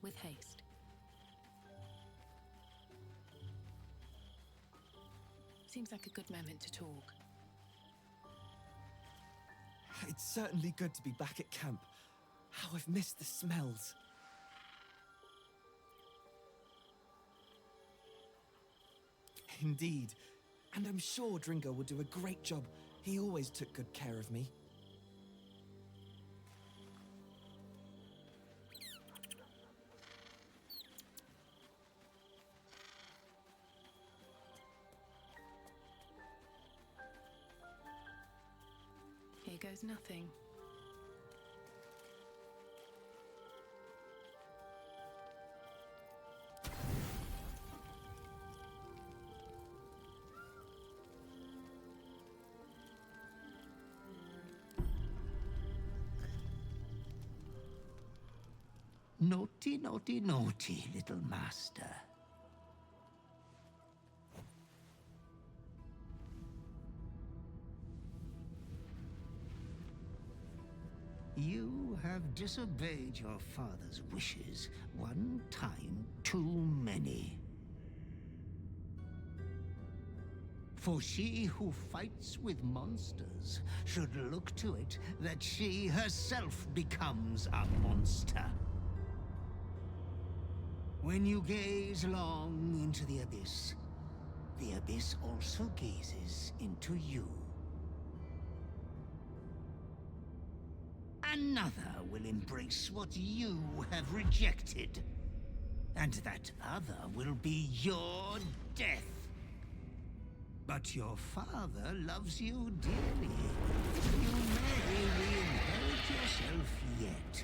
S3: With haste. Seems like a good moment to talk.
S6: It's certainly good to be back at camp. How I've missed the smells. Indeed. And I'm sure Dringo will do a great job. He always took good care of me.
S3: Here goes nothing.
S9: Naughty, naughty, naughty, little master. You have disobeyed your father's wishes one time too many. For she who fights with monsters should look to it that she herself becomes a monster. When you gaze long into the abyss also gazes into you. Another will embrace what you have rejected. And that other will be your death. But your father loves you dearly. You may re-inherit yourself yet.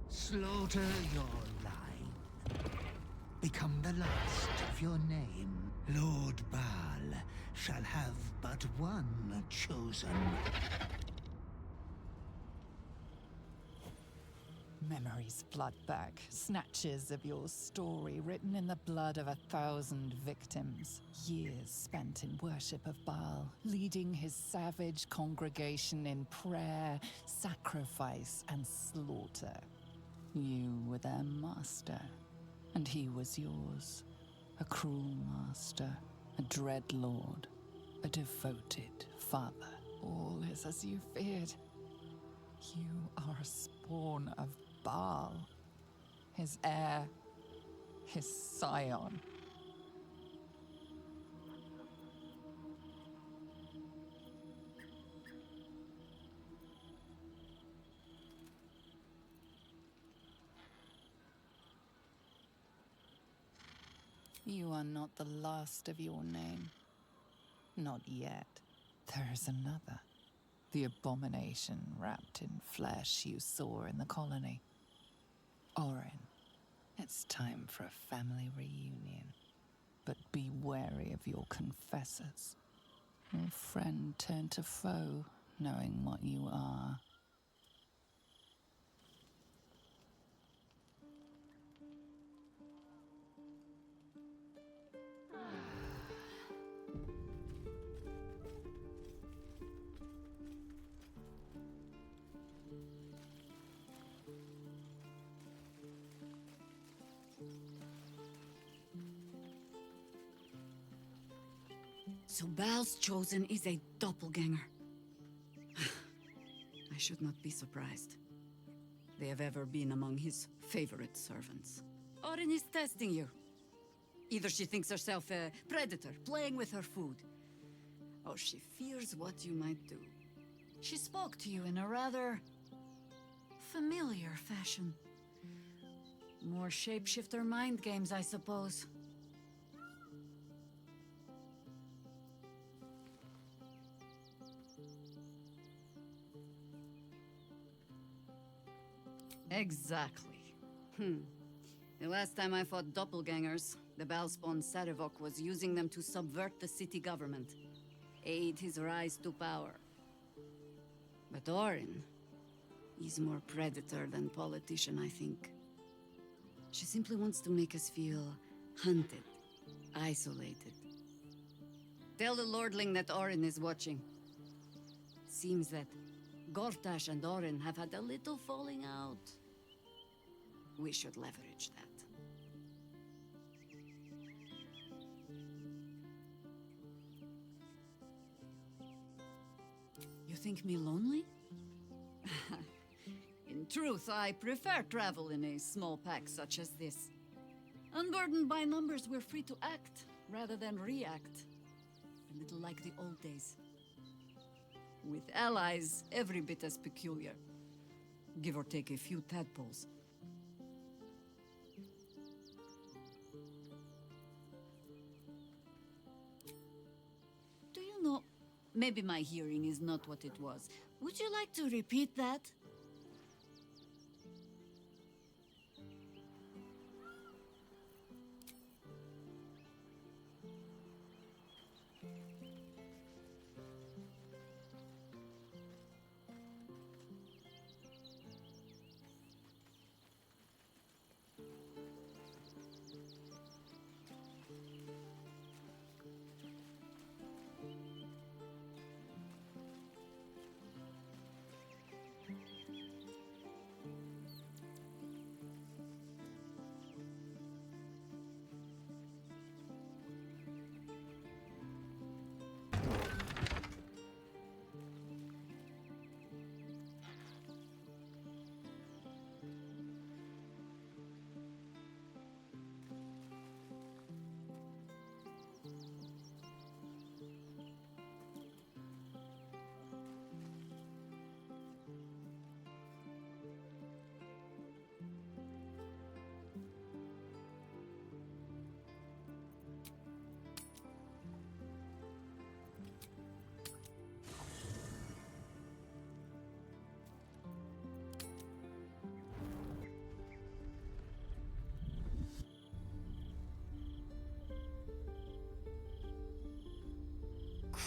S9: Slaughter your line. Become the last of your name. Lord Baal shall have but one chosen.
S8: Memories flood back, snatches of your story written in the blood of 1,000 victims. Years spent in worship of Baal, leading his savage congregation in prayer, sacrifice, and slaughter. You were their master, and he was yours. A cruel master, a dread lord, a devoted father. All is as you feared. You are a spawn of Baal, his heir, his scion. You are not the last of your name. Not yet. There is another. The abomination wrapped in flesh you saw in the colony. Orin, it's time for a family reunion. But be wary of your confessors. Your friend turned to foe, knowing what you are.
S22: So Baal's chosen is a doppelganger. I should not be surprised. They have ever been among his favorite servants. Orin is testing you. Either she thinks herself a predator, playing with her food, or she fears what you might do. She spoke to you in a rather familiar fashion. More shapeshifter mind games, I suppose. Exactly. The last time I fought doppelgangers, the Baalspawn Sarevok was using them to subvert the city government, aid his rise to power. But Orin, he's more predator than politician, I think. She simply wants to make us feel hunted, isolated. Tell the Lordling that Orin is watching. Seems that Gortash and Orin have had a little falling out. We should leverage that. You think me lonely? In truth, I prefer travel in a small pack such as this. Unburdened by numbers, we're free to act rather than react. A little like the old days. With allies every bit as peculiar. Give or take a few tadpoles. Do you know, maybe my hearing is not what it was. Would you like to repeat that?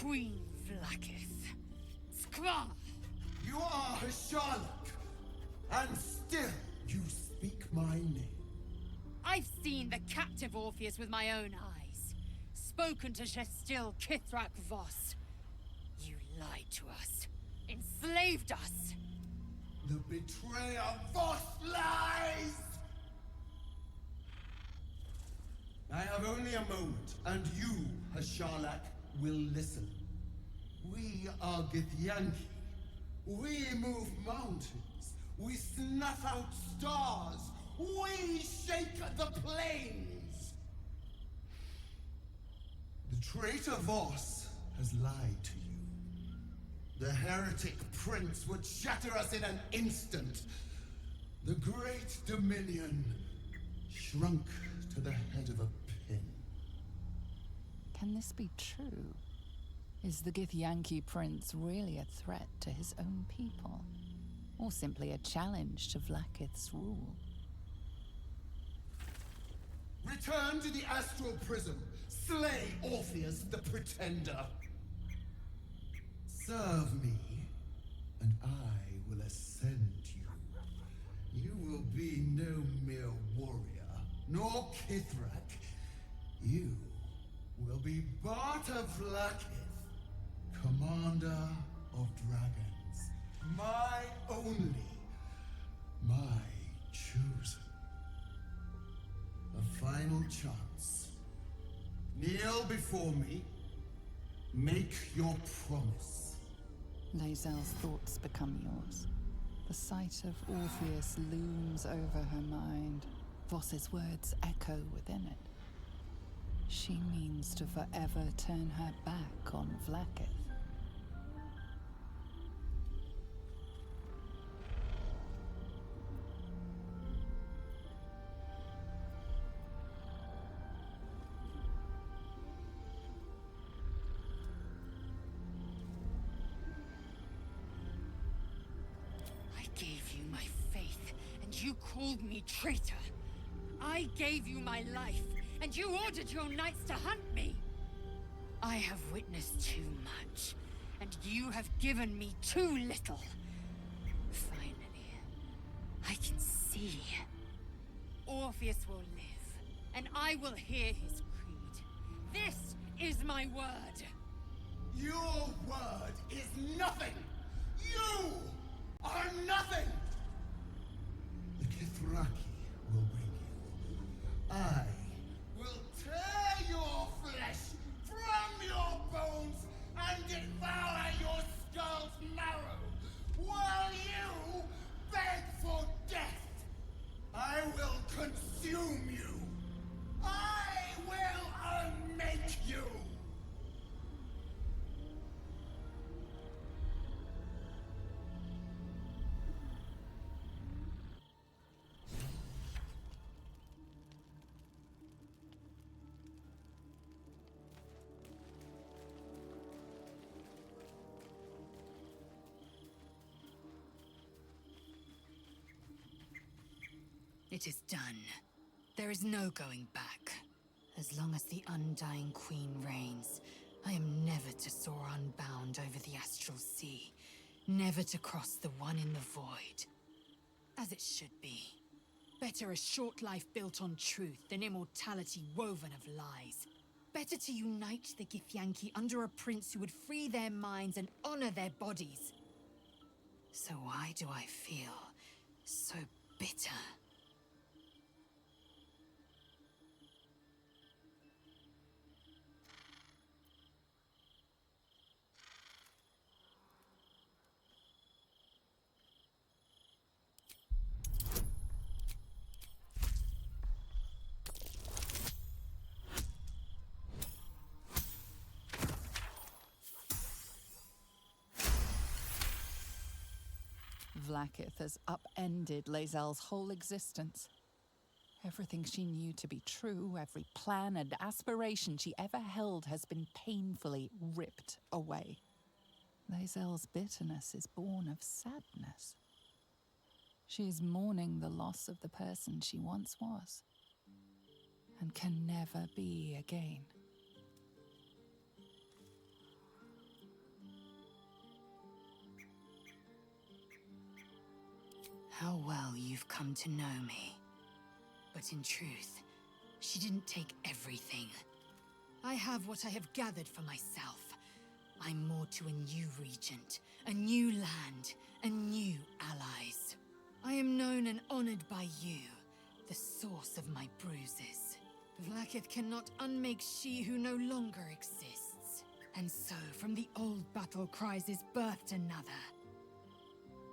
S4: Queen Vlaakith. Skva!
S11: You are Sharlak, and still you speak my name.
S4: I've seen the captive Orpheus with my own eyes. Spoken to Shestil Kithrak Voss. You lied to us. Enslaved us.
S11: The betrayer Voss lies! I have only a moment, and you, Hasharlak, will listen. We are Githyanki. We move mountains. We snuff out stars. We shake the plains. The traitor Voss has lied to you. The heretic prince would shatter us in an instant. The great Dominion shrunk to the head of a pin.
S8: Can this be true? Is the Githyanki prince really a threat to his own people? Or simply a challenge to Vlaakith's rule?
S11: Return to the astral prism. Slay Orpheus the Pretender. Serve me, and I will ascend you. You will be no mere warrior, nor Kithrak. You will be Barta Vlaakith, commander of dragons. My only, my chosen. A final chance. Kneel before me. Make your promise.
S8: Lae'zel's thoughts become yours. The sight of Orpheus looms over her mind. Voss's words echo within it. She means to forever turn her back on Vlaakith.
S4: I gave you my faith, and you called me traitor. I gave you my life, and you ordered your knights to hunt me. I have witnessed too much, and you have given me too little. Finally, I can see. Orpheus will live, and I will hear his creed. This is my word.
S11: Your word is nothing! You are nothing! The Githyanki will bring you. I will tear your flesh from your bones and devour your skull's marrow, while you beg for death. I will consume you. I will unmake you.
S4: It is done. There is no going back. As long as the Undying Queen reigns, I am never to soar unbound over the astral sea. Never to cross the one in the void. As it should be. Better a short life built on truth than immortality woven of lies. Better to unite the Githyanki under a prince who would free their minds and honor their bodies. So why do I feel so bitter?
S8: Vlaakith has upended Lae'zel's whole existence. Everything she knew to be true, every plan and aspiration she ever held has been painfully ripped away. Lae'zel's bitterness is born of sadness. She is mourning the loss of the person she once was, and can never be again.
S4: How well you've come to know me. But in truth, she didn't take everything. I have what I have gathered for myself. I'm more to a new regent, a new land, and new allies. I am known and honored by you, the source of my bruises. Vlaakith cannot unmake she who no longer exists. And so, from the old battle cries is birthed another.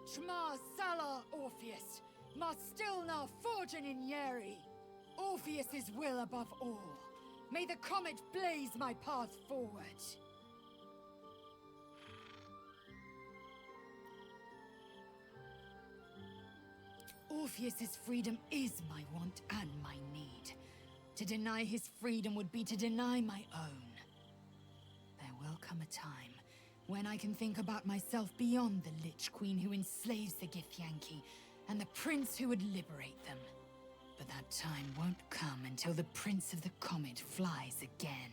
S4: Shma Salar Orpheus, Ma Stilna Fortune in Yeri. Orpheus's will above all. May the comet blaze my path forward. Orpheus's freedom is my want and my need. To deny his freedom would be to deny my own. There will come a time when I can think about myself beyond the Lich Queen who enslaves the Githyanki and the prince who would liberate them. But that time won't come until the Prince of the Comet flies again.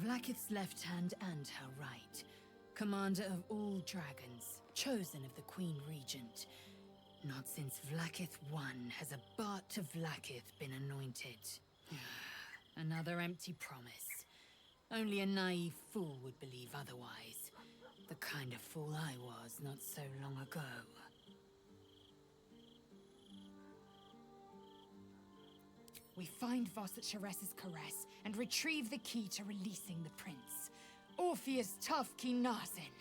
S4: Vlaakith's left hand and her right. Commander of all dragons, chosen of the Queen Regent. Not since Vlaakith I has a Bart of Vlaakith been anointed. Another empty promise. Only a naive fool would believe otherwise. The kind of fool I was not so long ago. We find Voss at Sharess's caress and retrieve the key to releasing the prince. Orpheus Tafki Narsin.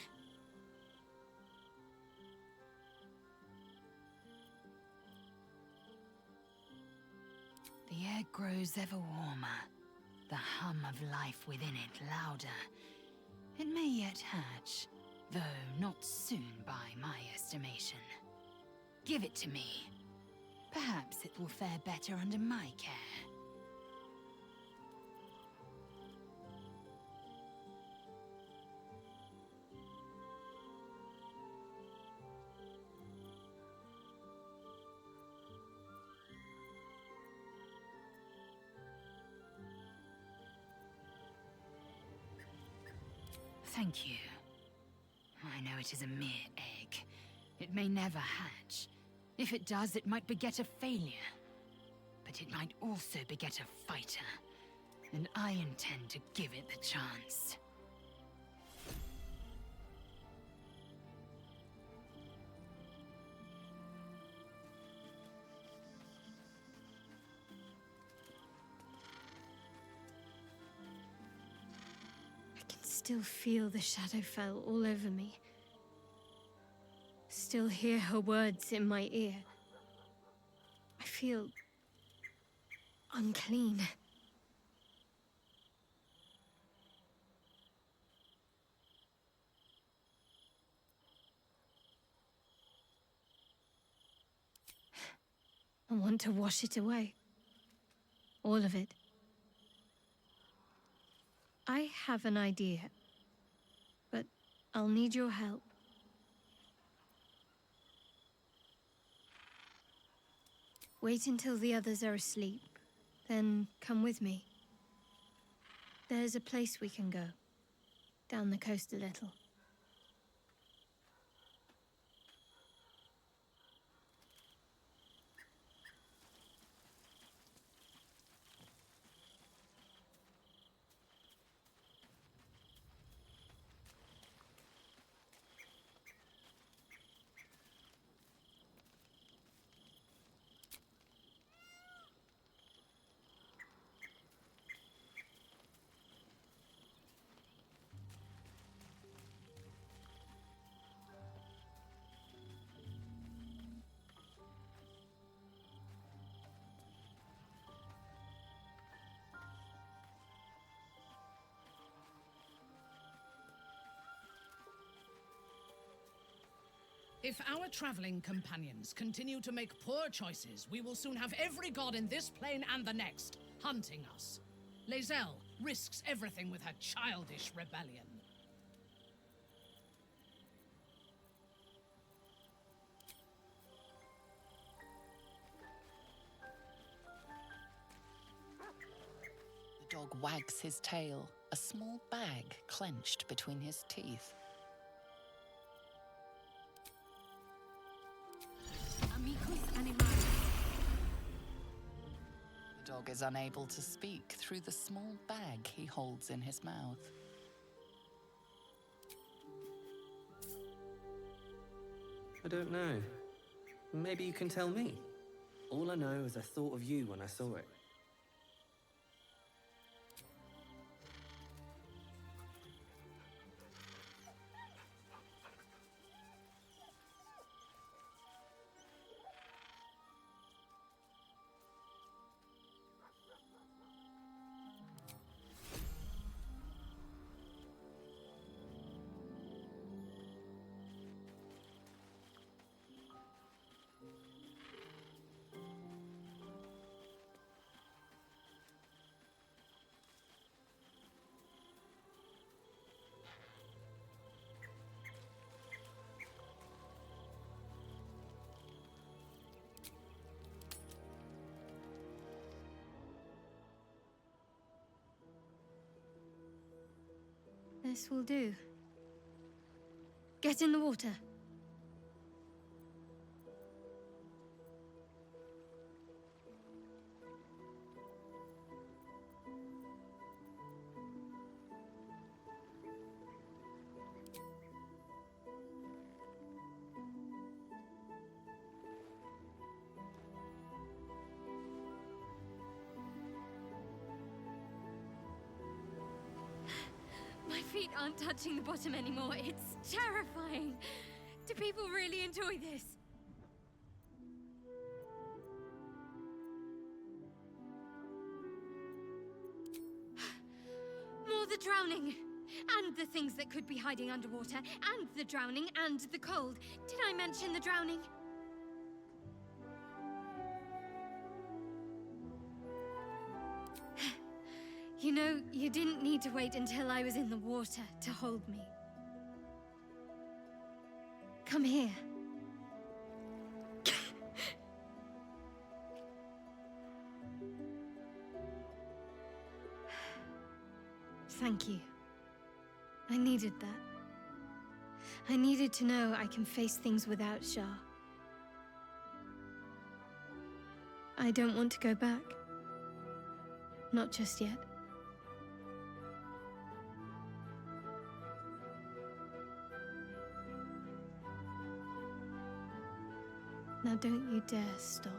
S4: The air grows ever warmer, the hum of life within it louder. It may yet hatch, though not soon by my estimation. Give it to me. Perhaps it will fare better under my care. Thank you. I know it is a mere egg. It may never hatch. If it does, it might beget a failure. But it might also beget a fighter. And I intend to give it the chance.
S7: Still feel the Shadowfell all over me. Still hear her words in my ear. I feel unclean. I want to wash it away. All of it. I have an idea, but I'll need your help. Wait until the others are asleep, then come with me. There's a place we can go, down the coast a little.
S1: If our traveling companions continue to make poor choices, we will soon have every god in this plane and the next hunting us. Lae'zel risks everything with her childish rebellion.
S16: The
S8: dog wags his tail, a small bag clenched between his teeth.
S22: Amicus animalis.
S8: The dog is unable to speak through the small bag he holds in his mouth.
S6: I don't know. Maybe you can tell me. All I know is I thought of you when I saw it.
S7: This will do. Get in the water. My feet aren't touching the bottom anymore. It's terrifying. Do people really enjoy this? More the drowning. And the things that could be hiding underwater. And the drowning and the cold. Did I mention the drowning? You know, you didn't need to wait until I was in the water to hold me. Come here. Thank you. I needed that. I needed to know I can face things without Shah. I don't want to go back. Not just yet. Now don't you dare stop.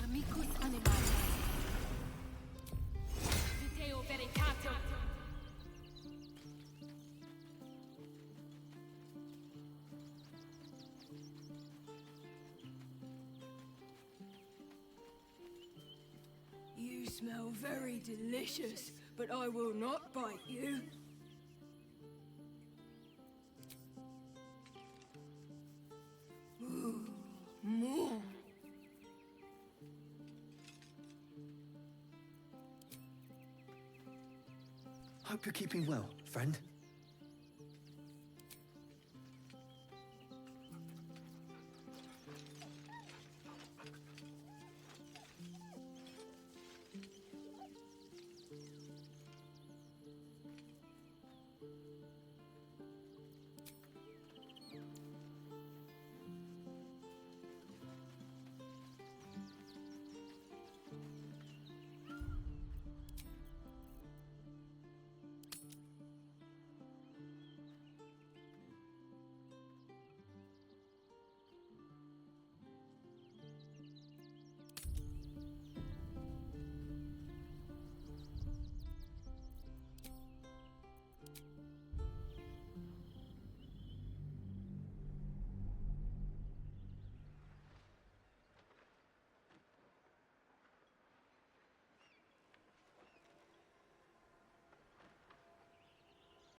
S22: Amicus animalis. Video veritatum.
S2: You smell very delicious, but I will not bite you. Ooh, more.
S6: Hope you're keeping well, friend.